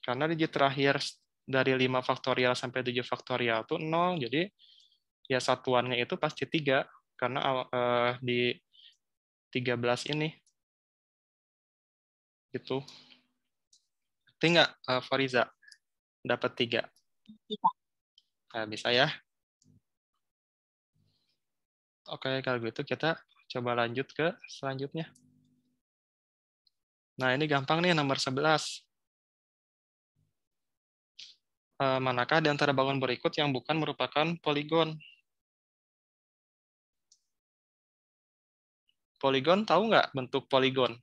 Karena digit terakhir dari 5 faktorial sampai 7 faktorial itu 0. Jadi ya satuannya itu pasti 3. Karena di 13 ini. Gitu. Ngerti nggak, Fariza? Dapat 3. Bisa. Nah, bisa ya. Oke, kalau gitu kita coba lanjut ke selanjutnya. Nah, ini gampang nih, nomor 11. Manakah di antara bangun berikut yang bukan merupakan poligon? Poligon, tahu nggak bentuk poligon?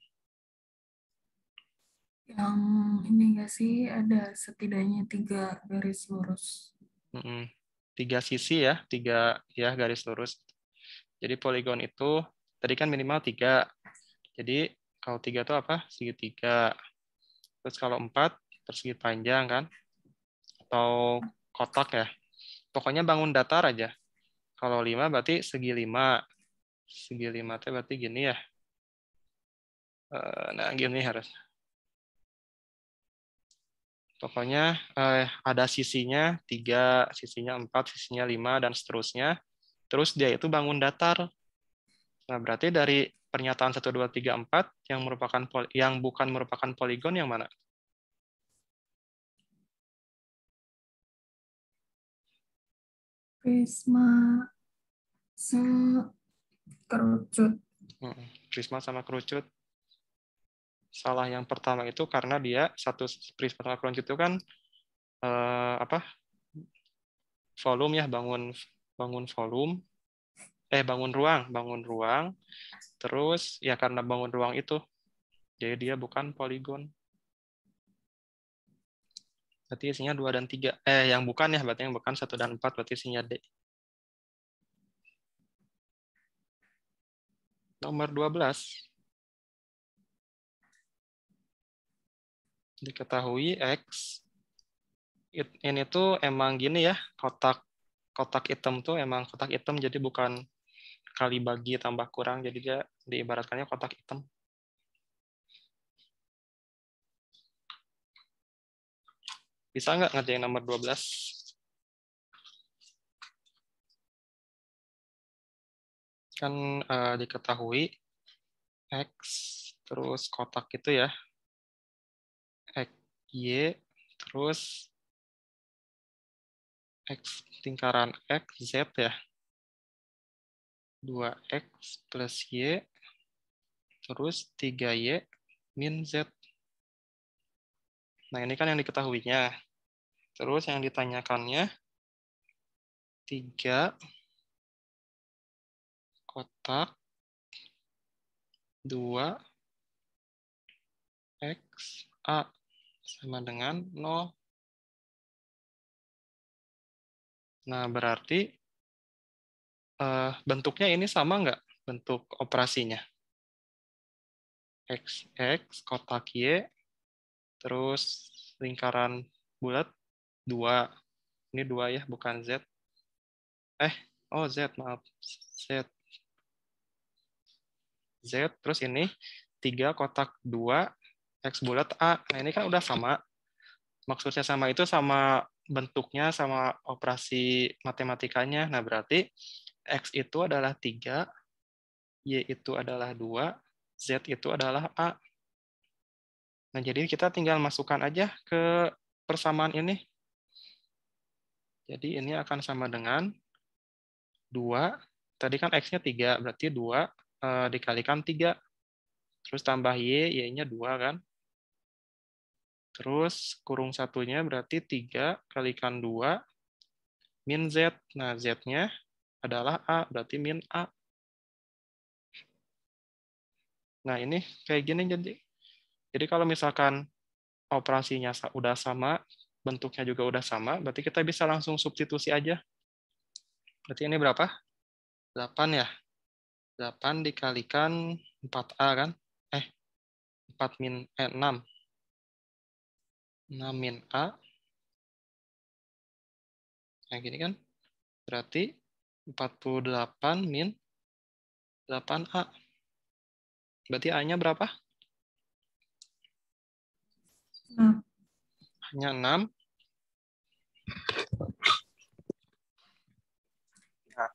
Yang ini enggak sih, ada setidaknya 3 garis lurus. 3 sisi ya, 3 ya garis lurus. Jadi poligon itu, tadi kan minimal 3. Jadi kalau 3 itu apa? Segitiga. Terus kalau 4, persegi panjang kan? Atau kotak ya. Pokoknya bangun datar aja. Kalau 5 berarti segi 5. Segi 5 itu berarti gini ya. Nah, gini harus. Pokoknya ada sisinya 3, sisinya 4, sisinya 5, dan seterusnya. Terus dia itu bangun datar. Nah, berarti dari pernyataan 1, 2, 3, 4 yang bukan merupakan poligon yang mana? Prisma kerucut. Prisma sama kerucut. Salah yang pertama itu karena dia satu prisma sama kerucut itu kan volume ya, bangun volume, bangun ruang. Terus ya karena bangun ruang itu, jadi dia bukan poligon. Berarti isinya 2 dan 3. Yang bukan ya, berarti yang bukan 1 dan 4, berarti isinya D. Nomor 12. Diketahui X ini tuh emang gini ya, kotak hitam tuh emang kotak hitam, jadi bukan kali bagi tambah kurang, jadi dia diibaratkannya kotak hitam. Bisa nggak ngerjain nomor 12? Kan diketahui X terus kotak itu ya, X, Y, terus X lingkaran X, Z ya. 2X plus Y, terus 3Y min Z. Nah, ini kan yang diketahuinya. Terus yang ditanyakannya 3 kotak 2X A sama dengan 0. Nah, berarti bentuknya ini sama nggak? Bentuk operasinya. X kotak Y, terus lingkaran bulat 2. Ini 2 ya, bukan Z. Oh Z, maaf. Z. Z, terus ini 3 kotak 2, X bulat A. Nah ini kan udah sama. Maksudnya sama itu sama bentuknya, sama operasi matematikanya. Nah berarti X itu adalah 3, Y itu adalah 2, Z itu adalah A. Nah jadi kita tinggal masukkan aja ke persamaan ini. Jadi ini akan sama dengan 2, tadi kan X-nya 3, berarti 2 dikalikan 3. Terus tambah Y, Y-nya 2 kan. Terus kurung satunya berarti 3 kalikan 2 min Z. Nah, Z-nya adalah A, berarti min A. Nah, ini kayak gini jadi. Jadi kalau misalkan operasinya udah sama, bentuknya juga udah sama, berarti kita bisa langsung substitusi aja. Berarti ini berapa? 8 ya. 8 dikalikan 4A kan? 6. 6 min A. Nah, gini kan? Berarti 48 min 8A. Berarti A-nya berapa? Hanya 6. Nah,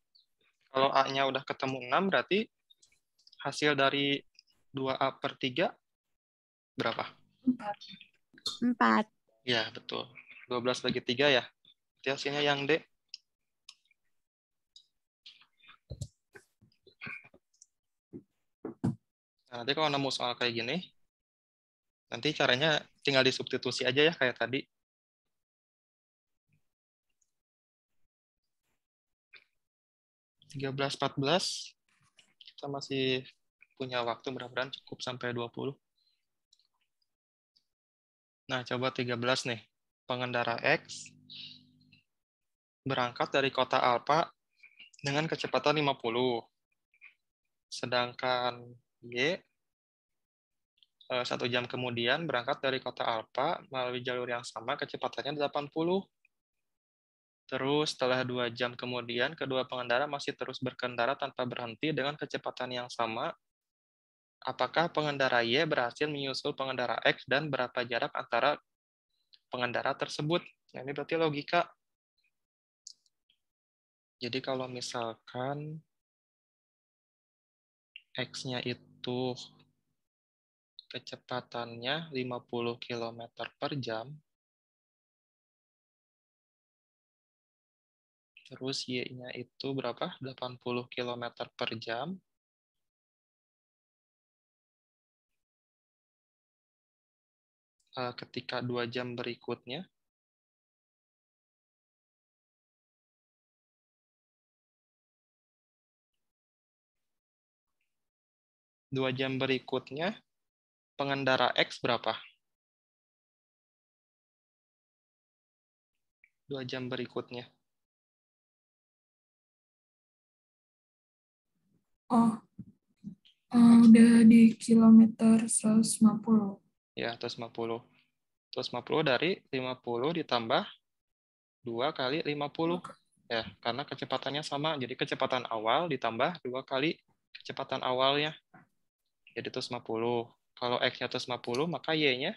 kalau A-nya udah ketemu 6, berarti hasil dari 2A per 3 berapa? 4. Ya, betul. 12 bagi 3 ya. Berarti hasilnya yang D. Nah, nanti kalau nemu soal kayak gini, nanti caranya tinggal disubstitusi aja ya, kayak tadi. (13, 14). Kita masih punya waktu, mudah-mudahan cukup sampai 20. Nah, coba 13 nih. Pengendara X berangkat dari kota Alpha dengan kecepatan 50. Sedangkan Y 1 jam kemudian berangkat dari kota Alpha melalui jalur yang sama, kecepatannya 80. Terus setelah 2 jam kemudian, kedua pengendara masih terus berkendara tanpa berhenti dengan kecepatan yang sama. Apakah pengendara Y berhasil menyusul pengendara X dan berapa jarak antara pengendara tersebut? Nah, ini berarti logika. Jadi kalau misalkan X-nya itu kecepatannya 50 km per jam, terus Y-nya itu berapa? 80 km per jam. Ketika 2 jam berikutnya, pengendara X berapa? 2 jam berikutnya. Oh, udah di kilometer 150. Ya, 150. 150 dari 50 ditambah 2 kali 50. Ya, karena kecepatannya sama. Jadi kecepatan awal ditambah 2 kali kecepatan awalnya. Jadi 150. Kalau X-nya 150, maka Y-nya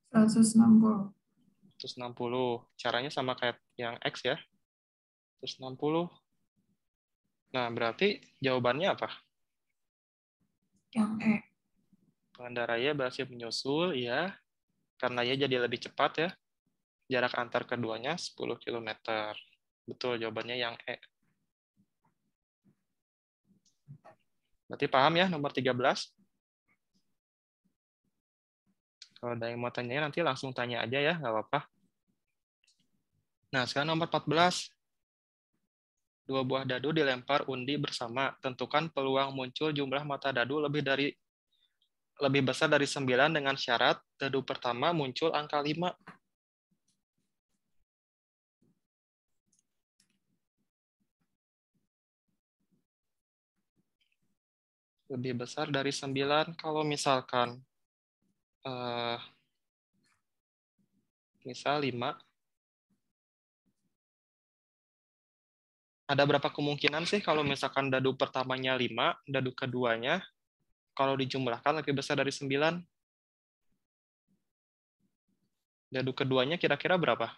160. 160. Caranya sama kayak yang X ya. 160. Nah, berarti jawabannya apa? Yang E. Pengendara Y berhasil menyusul, ya. Karena Y jadi lebih cepat ya. Jarak antar keduanya 10 km. Betul, jawabannya yang E. Berarti paham ya nomor 13? Kalau ada yang mau tanya nanti langsung tanya aja ya, nggak apa-apa. Nah, sekarang nomor 14. 2 buah dadu dilempar undi bersama. Tentukan peluang muncul jumlah mata dadu lebih besar dari 9 dengan syarat dadu pertama muncul angka 5. Lebih besar dari 9. Kalau misalkan misal 5, ada berapa kemungkinan sih kalau misalkan dadu pertamanya 5, dadu keduanya kalau dijumlahkan lebih besar dari 9? Dadu keduanya kira-kira berapa?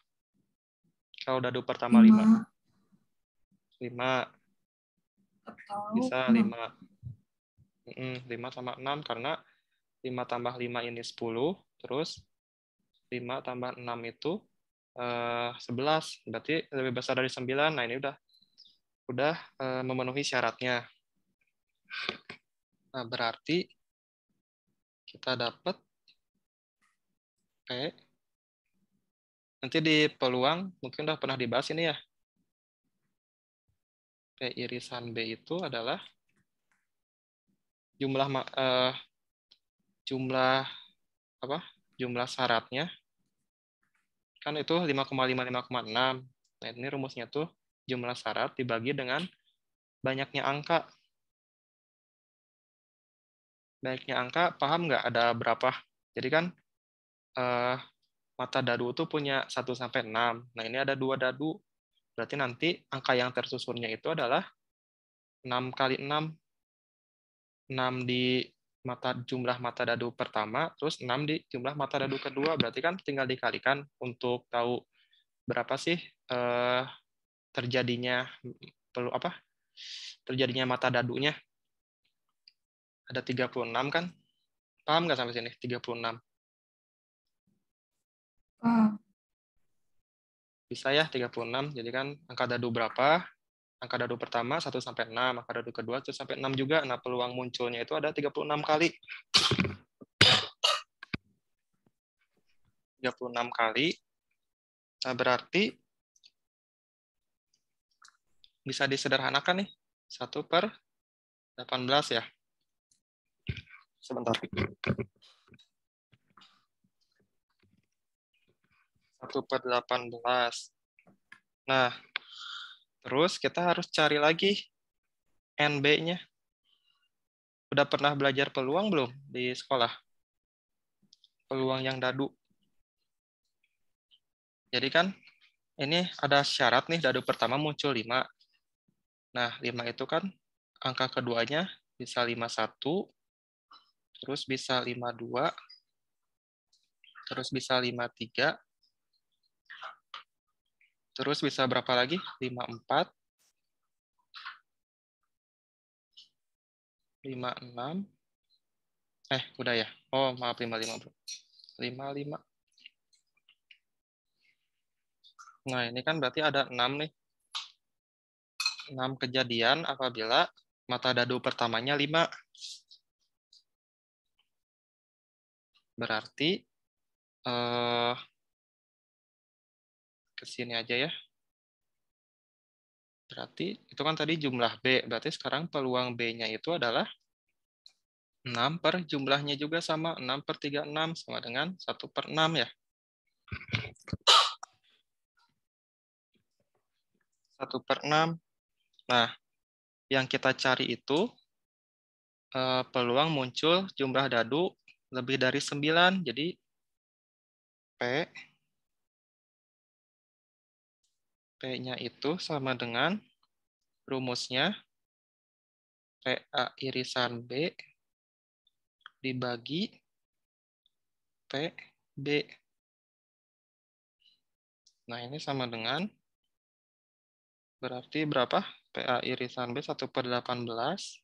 Kalau dadu pertama 5. 5. Atau Bisa 6. 5. 5 sama 6 karena 5 tambah 5 ini 10, terus 5 tambah 6 itu 11. Berarti lebih besar dari 9. Nah, ini udah memenuhi syaratnya. Nah, berarti kita dapat P. Nanti di peluang mungkin udah pernah dibahas ini ya. P irisan B itu adalah jumlah syaratnya kan itu 5,5 5,6. Nah, ini rumusnya tuh jumlah syarat dibagi dengan banyaknya angka. Banyaknya angka paham nggak ada berapa? Jadi kan mata dadu itu punya 1 sampai 6. Nah, ini ada 2 dadu. Berarti nanti angka yang tersusunnya itu adalah 6 kali 6. 6 di jumlah mata dadu pertama, terus 6 di jumlah mata dadu kedua. Berarti kan tinggal dikalikan untuk tahu berapa sih terjadinya mata dadunya. Ada 36 kan? Paham nggak sampai sini? 36. Bisa ya 36. Jadi kan angka dadu berapa? Angka dadu pertama 1 sampai 6, angka dadu kedua 1 sampai 6 juga. Nah, peluang munculnya itu ada 36 kali. 36 kali. Nah, berarti bisa disederhanakan nih. 1/18 ya. Sebentar. 1/18. Nah, terus kita harus cari lagi NB-nya. Udah pernah belajar peluang belum di sekolah? Peluang yang dadu. Jadi kan ini ada syarat nih, dadu pertama muncul 5. Nah, 5 itu kan angka keduanya bisa 51, terus bisa 52, terus bisa 53, terus bisa berapa lagi? 54, 56. Udah ya. Oh, maaf 55, Bro. 55. Nah, ini kan berarti ada 6 nih. 6 kejadian apabila mata dadu pertamanya 5. Berarti ke sini aja ya. Berarti itu kan tadi jumlah B. Berarti sekarang peluang B-nya itu adalah 6 per jumlahnya juga sama. 6/36 sama dengan 1/6 ya. 1/6. Nah, yang kita cari itu peluang muncul jumlah dadu lebih dari 9. Jadi P-nya itu sama dengan rumusnya PA irisan B dibagi PB. Nah, ini sama dengan berarti berapa? PA irisan B 1/18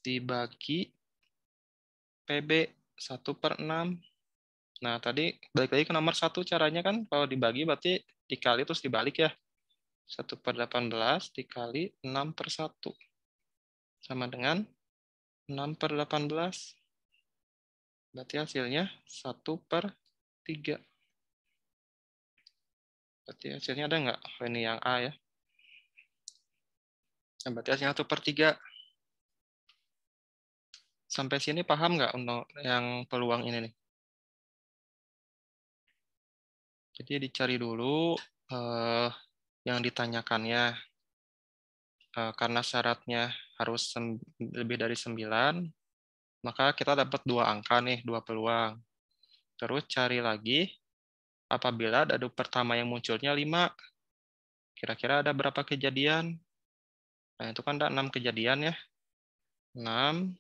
dibagi PB 1/6. Nah, tadi balik lagi ke nomor 1 caranya kan kalau dibagi berarti dikali terus dibalik ya. 1/18 dikali 6/1 sama dengan 6/18. Berarti hasilnya 1/3. Berarti hasilnya ada nggak? Oh, ini yang A ya. Nah, berarti hasilnya 1/3. Sampai sini paham nggak untuk yang peluang ini nih? Jadi dicari dulu yang ditanyakannya. Karena syaratnya harus lebih dari 9, maka kita dapat 2 angka nih, 2 peluang. Terus cari lagi apabila dadu pertama yang munculnya 5. Kira-kira ada berapa kejadian? Nah, itu kan ada 6 kejadian ya. 6,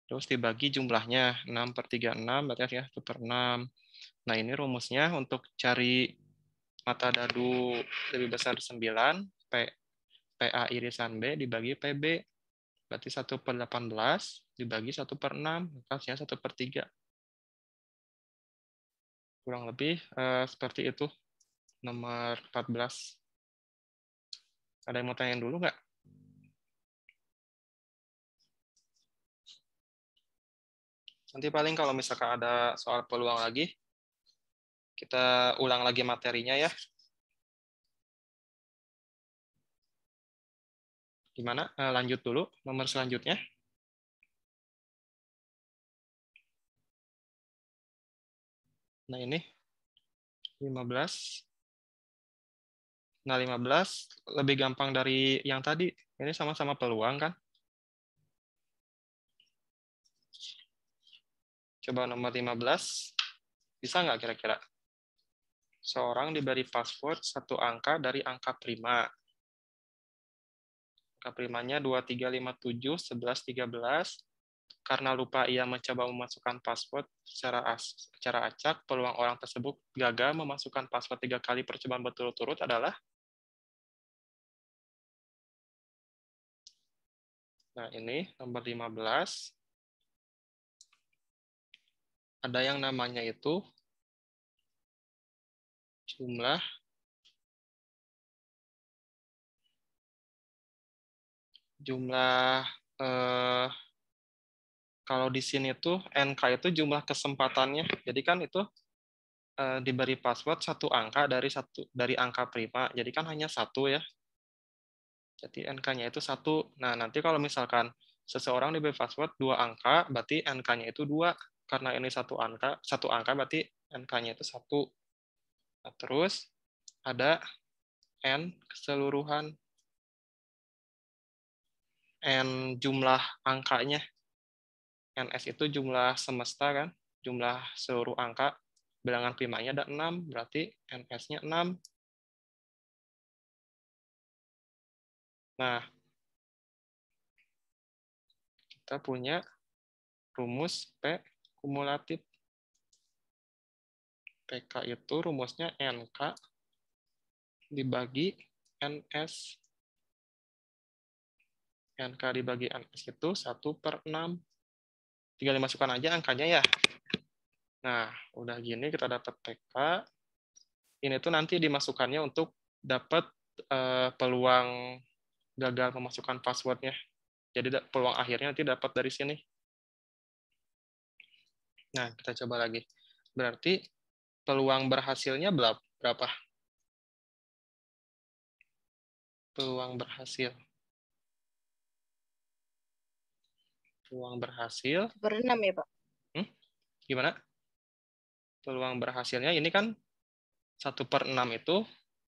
terus dibagi jumlahnya. 6/36, berarti ya 1/6. Nah, ini rumusnya untuk cari mata dadu lebih besar 9, PA irisan B dibagi PB. Berarti 1/18 dibagi 1/6, hasilnya 1/3. Kurang lebih seperti itu. Nomor 14. Ada yang mau tanya dulu nggak? Nanti paling kalau misalkan ada soal peluang lagi, kita ulang lagi materinya ya. Gimana? Lanjut dulu, nomor selanjutnya. Nah ini, 15. Nah 15 lebih gampang dari yang tadi. Ini sama-sama peluang kan? Coba nomor 15. Bisa nggak kira-kira? Seorang diberi password 1 angka dari angka prima. Angka primanya 2357 11 13. Karena lupa ia mencoba memasukkan password secara acak, peluang orang tersebut gagal memasukkan password 3 kali percobaan berturut-turut adalah. Nah, ini nomor 15. Ada yang namanya itu jumlah kalau di sini tuh NK itu jumlah kesempatannya. Jadi kan itu diberi password 1 angka dari angka prima. Jadi kan hanya 1 ya. Jadi NK-nya itu 1. Nah, nanti kalau misalkan seseorang diberi password 2 angka, berarti NK-nya itu 2. Karena ini 1 angka berarti NK-nya itu 1. Nah, terus ada N keseluruhan. N jumlah angkanya. NS itu jumlah semesta kan, jumlah seluruh angka. Bilangan primanya ada 6, berarti NS-nya 6. Nah, kita punya rumus P kumulatif. PK itu rumusnya NK dibagi NS. NK dibagi NS itu 1/6. Tinggal dimasukkan aja angkanya ya. Nah, udah gini kita dapat PK. Ini tuh nanti dimasukkannya untuk dapat peluang gagal memasukkan passwordnya. Jadi peluang akhirnya nanti dapat dari sini. Nah, kita coba lagi. Berarti peluang berhasilnya berapa? Peluang berhasil. Peluang berhasil. 1/6 ya, Pak? Gimana? Peluang berhasilnya ini kan 1/6 itu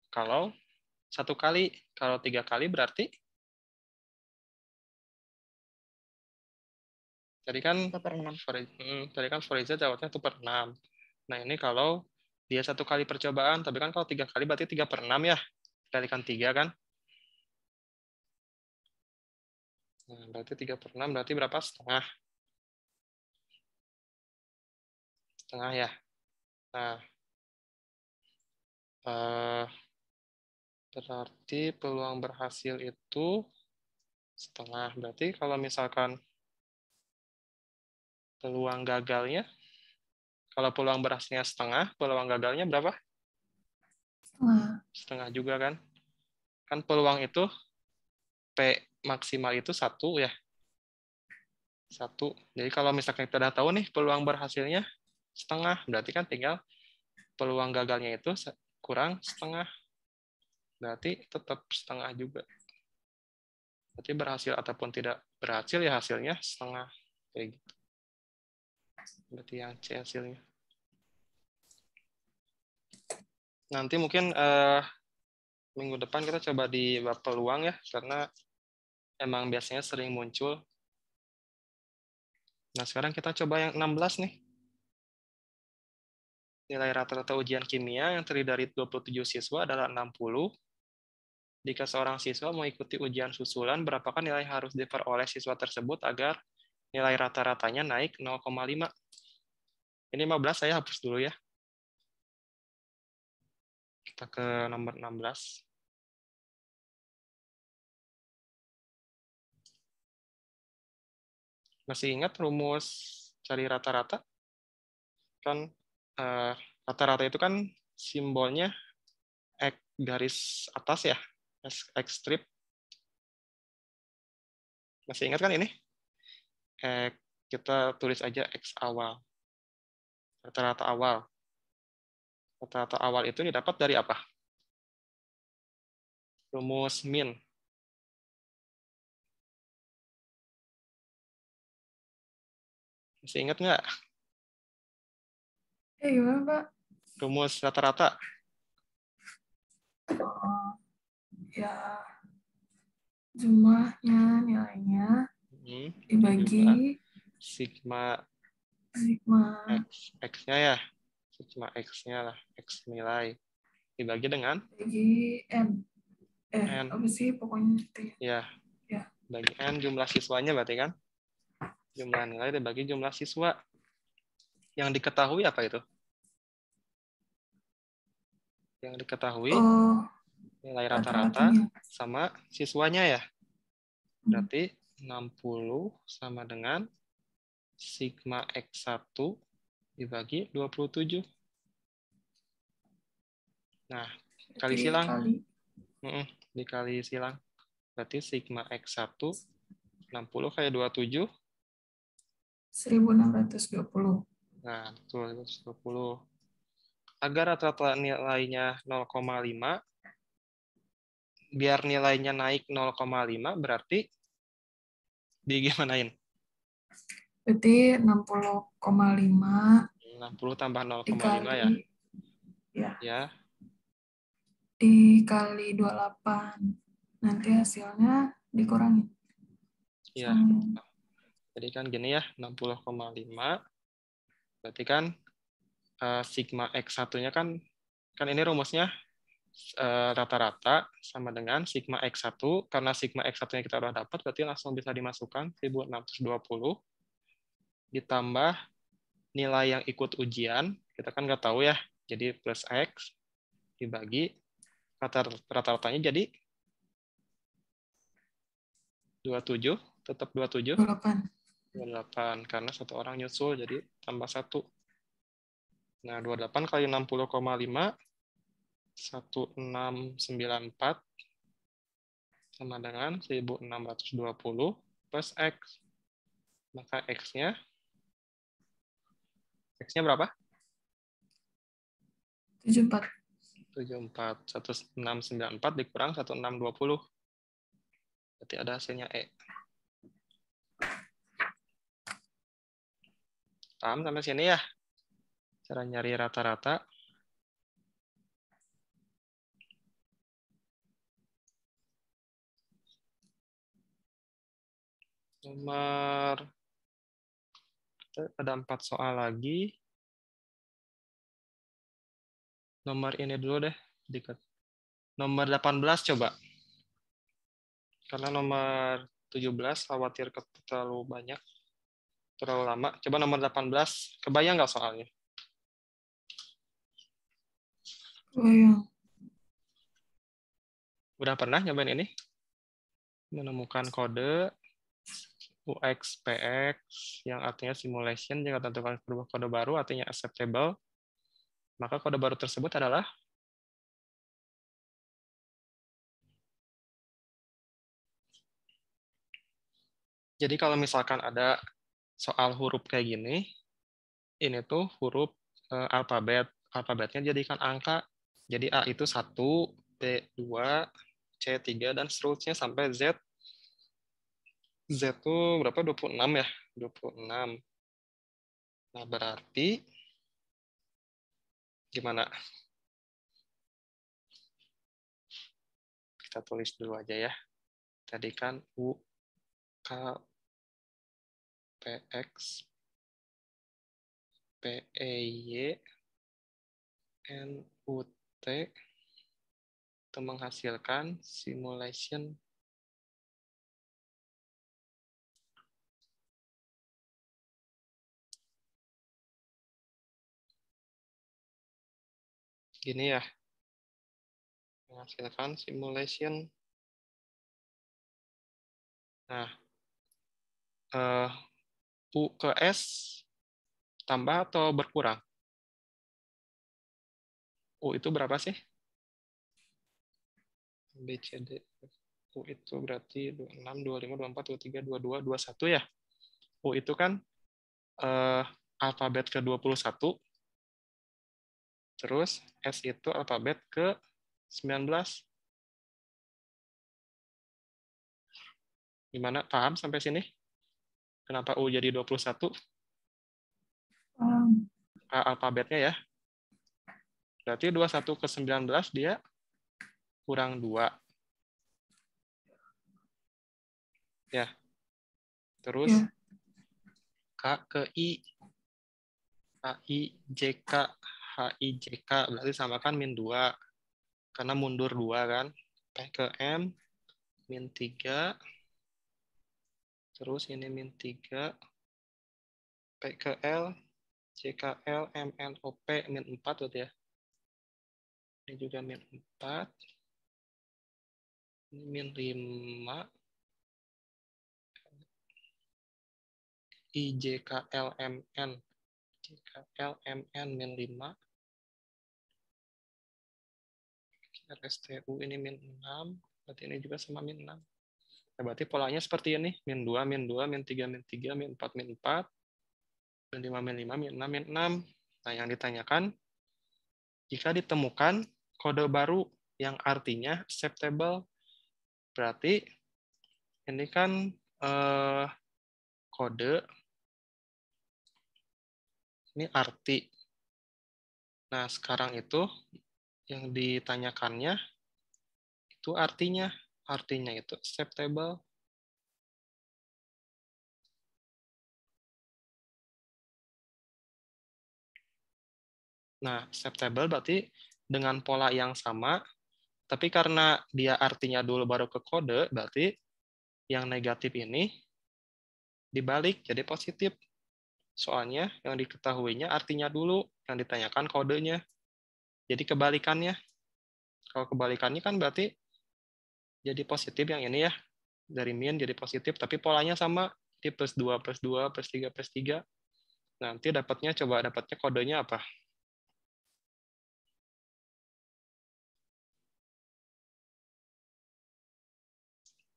kalau 1 kali. Kalau 3 kali berarti tadi kan 1/6. Fariza jawabnya 1/6. Nah, ini kalau dia 1 kali percobaan, tapi kan kalau 3 kali berarti 3/6 ya. Kalikan 3 kan? Nah, berarti 3/6 berarti berapa? Setengah. Setengah ya. Nah, berarti peluang berhasil itu setengah. Berarti kalau misalkan peluang gagalnya, kalau peluang berhasilnya setengah, peluang gagalnya berapa? Setengah juga kan? Kan peluang itu P maksimal itu 1 ya. 1. Jadi kalau misalkan kita udah tahu nih peluang berhasilnya setengah, berarti kan tinggal peluang gagalnya itu kurang setengah. Berarti tetap setengah juga. Berarti berhasil ataupun tidak berhasil ya hasilnya setengah. Kayak gitu. Berarti yang C hasilnya. Nanti mungkin minggu depan kita coba di bab peluang ya, karena emang biasanya sering muncul. Nah, sekarang kita coba yang 16 nih. Nilai rata-rata ujian kimia yang terdiri dari 27 siswa adalah 60. Jika seorang siswa mengikuti ujian susulan, berapakah nilai harus diperoleh siswa tersebut agar nilai rata-ratanya naik 0,5? Ini 15 saya hapus dulu ya. Kita ke nomor 16. Masih ingat rumus cari rata-rata? Kan rata-rata itu kan simbolnya X garis atas ya, X strip. Masih ingat kan ini? Kita tulis aja X awal. Rata-rata awal. Rata-rata awal itu didapat dari apa? Rumus min. Masih ingat nggak? Gimana, Pak? Rumus rata-rata. Oh, ya, jumlahnya, nilainya dibagi sigma X-nya ya. Sigma X-nya lah. X nilai. Dibagi dengan? Bagi N. N. Apa sih pokoknya itu ya? Ya. Bagi N jumlah siswanya berarti kan? Jumlah nilai dibagi jumlah siswa. Yang diketahui apa itu? Yang diketahui nilai rata-rata sama siswanya ya. Berarti 60 sama dengan sigma X1 dibagi 27. Nah, kali silang. Dikali silang. Berarti sigma X1 60 kali 27. 1620. Nah, betul, 120. Agar rata-rata nilainya 0,5, biar nilainya naik 0,5, berarti digimanain? Berarti 60,5. 60 tambah 0,5 ya? Ya. Dikali 28. Nanti hasilnya dikurangi. Iya. Jadi kan gini ya, 60,5. Berarti kan sigma X1-nya kan ini rumusnya rata-rata sama dengan sigma X1. Karena sigma X1-nya kita udah dapat, berarti langsung bisa dimasukkan 1620 ditambah nilai yang ikut ujian. Kita kan nggak tahu ya, jadi plus X dibagi rata-ratanya jadi 27, tetap 27. 28 karena satu orang nyusul jadi tambah 1. Nah, 28 kali 60,5 1694 sama dengan 1620 plus X. Maka X-nya berapa? 74. 1694 dikurang 1620. Berarti ada hasilnya E. Paham sampai sini ya? Cara nyari rata-rata. Nomor ada 4 soal lagi. Nomor ini dulu deh. Nomor 18 coba. Karena nomor 17 khawatir terlalu banyak. Terlalu lama. Coba nomor 18. Kebayang nggak soalnya? Kebayang. Udah pernah nyobain ini? Menemukan kode UXPX yang artinya simulation jika tentukan sebuah kode baru artinya acceptable. Maka kode baru tersebut adalah jadi kalau misalkan ada soal huruf kayak gini, ini tuh huruf alfabet. Alfabetnya jadikan angka. Jadi A itu 1, B 2, C 3, dan seterusnya sampai Z. Z itu berapa? 26 ya? 26. Nah, berarti gimana? Kita tulis dulu aja ya. Tadi kan U, K, PX, PEY, NUT itu menghasilkan simulation gini ya, menghasilkan simulation. Nah, U ke S tambah atau berkurang? U itu berapa sih? B, C, D. U itu berarti 26, 25, 24, 23, 22, 21 ya. U itu kan alfabet ke-21. Terus S itu alfabet ke-19. Gimana? Paham sampai sini? Kenapa U jadi 21? Alfabetnya ya. Berarti 21 ke 19 dia kurang 2. Ya. Terus Ya. K ke I. HI, JK. HI, JK. Berarti sama kan min 2. Karena mundur 2 kan. P ke M. Min 3. Terus ini min 3. P ke L. JKL, MNOP, min 4 berarti ya. Ini juga min 4. Ini min 5. IJKLMN. JKLMN min 5. RSTU ini min 6. Berarti ini juga sama min 6. Nah, berarti polanya seperti ini. Min 2, min 2, min 3, min 3, min 4, min 4. Min 5, min 5, min 6, min 6. Nah, yang ditanyakan, jika ditemukan kode baru yang artinya acceptable, berarti ini kan kode, ini arti. Nah, sekarang itu yang ditanyakannya itu artinya. Artinya itu acceptable. Nah, acceptable berarti dengan pola yang sama, tapi karena dia artinya dulu baru ke kode, berarti yang negatif ini dibalik jadi positif. Soalnya yang diketahuinya artinya dulu, yang ditanyakan kodenya. Jadi kebalikannya. Kalau kebalikannya kan berarti jadi positif yang ini ya. Dari min jadi positif, tapi polanya sama. Jadi plus 2, plus 2, plus 3, plus 3. Nanti dapatnya kodenya apa?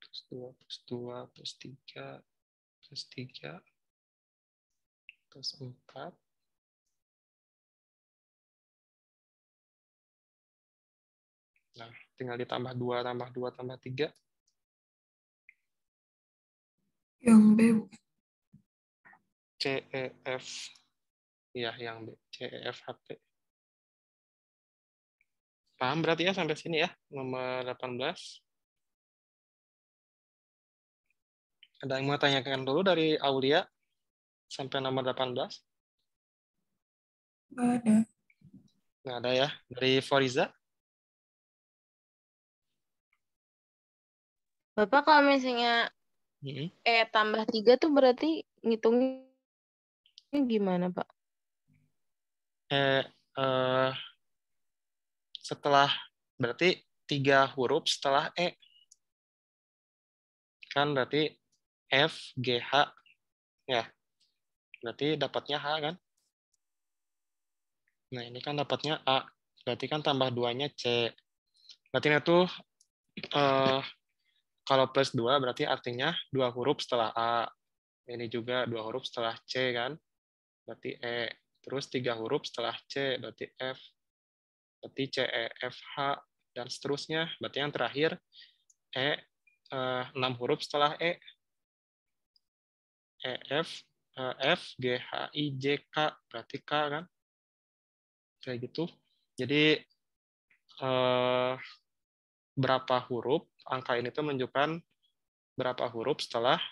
Plus 2, plus 2, plus 3, plus 3, plus 4. Nah, tinggal ditambah 2, tambah 2, tambah 3. Yang B. CEF. Ya, yang B. CEF HP. Paham berarti ya sampai sini ya, nomor 18. Ada yang mau tanyakan dulu dari Aulia sampai nomor 18? Nggak ada. Nggak ada ya. Dari Foriza? Bapak kalau misalnya tambah 3 tuh berarti ngitungnya gimana, Pak? Setelah, berarti 3 huruf setelah E. Kan berarti F, G, H. Ya, berarti dapatnya H kan? Nah, ini kan dapatnya A. Berarti kan tambah 2-nya C. Berarti itu kalau plus 2 berarti artinya 2 huruf setelah A. Ini juga 2 huruf setelah C kan? Berarti E. Terus 3 huruf setelah C, berarti F. Berarti C, E, F, H, dan seterusnya. Berarti yang terakhir E, 6 huruf setelah E. E, F, F, G, H, I, J, K. Berarti K kan? Kayak gitu. Jadi berapa huruf, angka ini tuh menunjukkan berapa huruf setelah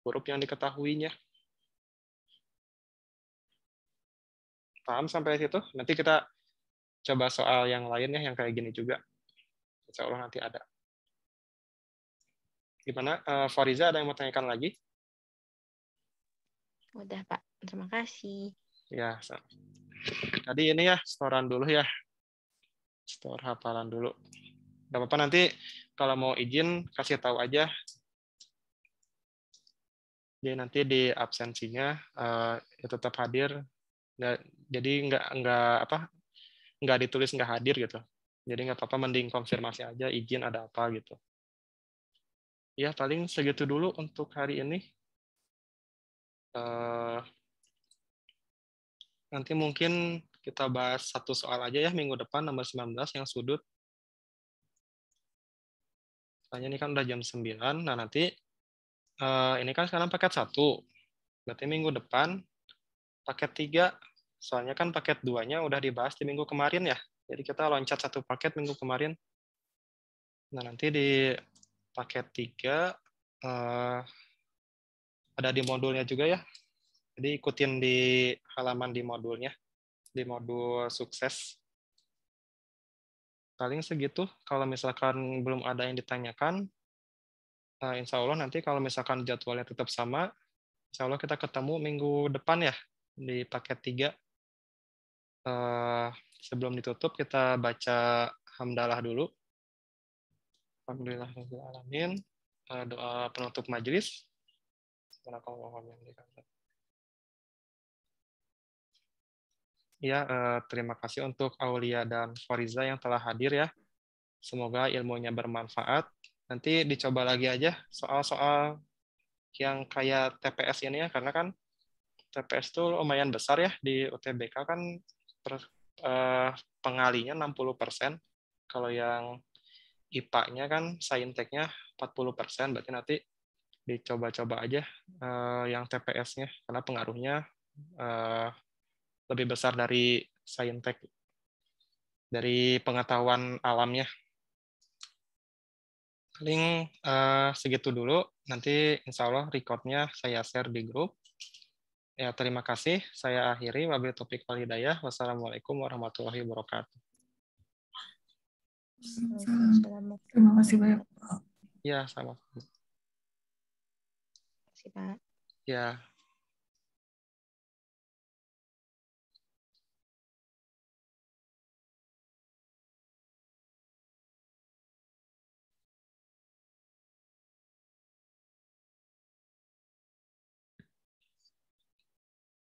huruf yang diketahuinya. Paham sampai situ? Nanti kita coba soal yang lain ya, yang kayak gini juga. Insya Allah nanti ada. Gimana? Fariza ada yang mau tanyakan lagi? Udah, Pak. Terima kasih. Ya, tadi ini ya, setoran dulu ya. Setor hafalan dulu. Gak apa-apa, nanti kalau mau izin, kasih tahu aja. Jadi nanti di absensinya ya tetap hadir. Jadi nggak ditulis nggak hadir gitu. Jadi nggak apa-apa, mending konfirmasi aja izin ada apa gitu. Ya paling segitu dulu untuk hari ini. Nanti mungkin kita bahas satu soal aja ya minggu depan, nomor 19 yang sudut. Soalnya ini kan udah jam 9. Nah nanti ini kan sekarang paket 1. Berarti minggu depan paket 3. Soalnya kan paket 2-nya udah dibahas di minggu kemarin ya. Jadi kita loncat satu paket minggu kemarin. Nah nanti di paket 3 ada di modulnya juga ya. Jadi ikutin di halaman di modulnya. Di modul sukses. Paling segitu. Kalau misalkan belum ada yang ditanyakan, insya Allah nanti kalau misalkan jadwalnya tetap sama, insya Allah kita ketemu minggu depan ya di paket 3. Sebelum ditutup kita baca hamdalah dulu. Alhamdulillahirrahmanirrahim. Doa penutup majelis. Ya, terima kasih untuk Aulia dan Fariza yang telah hadir ya. Semoga ilmunya bermanfaat. Nanti dicoba lagi aja soal-soal yang kayak TPS ini ya, karena kan TPS itu lumayan besar ya, di UTBK kan pengalinya 60%. Kalau yang IPA-nya kan sainteknya 40%, berarti nanti dicoba-coba aja yang TPS-nya, karena pengaruhnya lebih besar dari saintek, dari pengetahuan alamnya. Paling segitu dulu, nanti insya Allah record-nya saya share di grup. Ya, terima kasih. Saya akhiri. Wabillahi taufiq wal hidayah. Wassalamualaikum warahmatullahi wabarakatuh. Terima kasih banyak. Ya, sama. Terima kasih, Pak. Ya.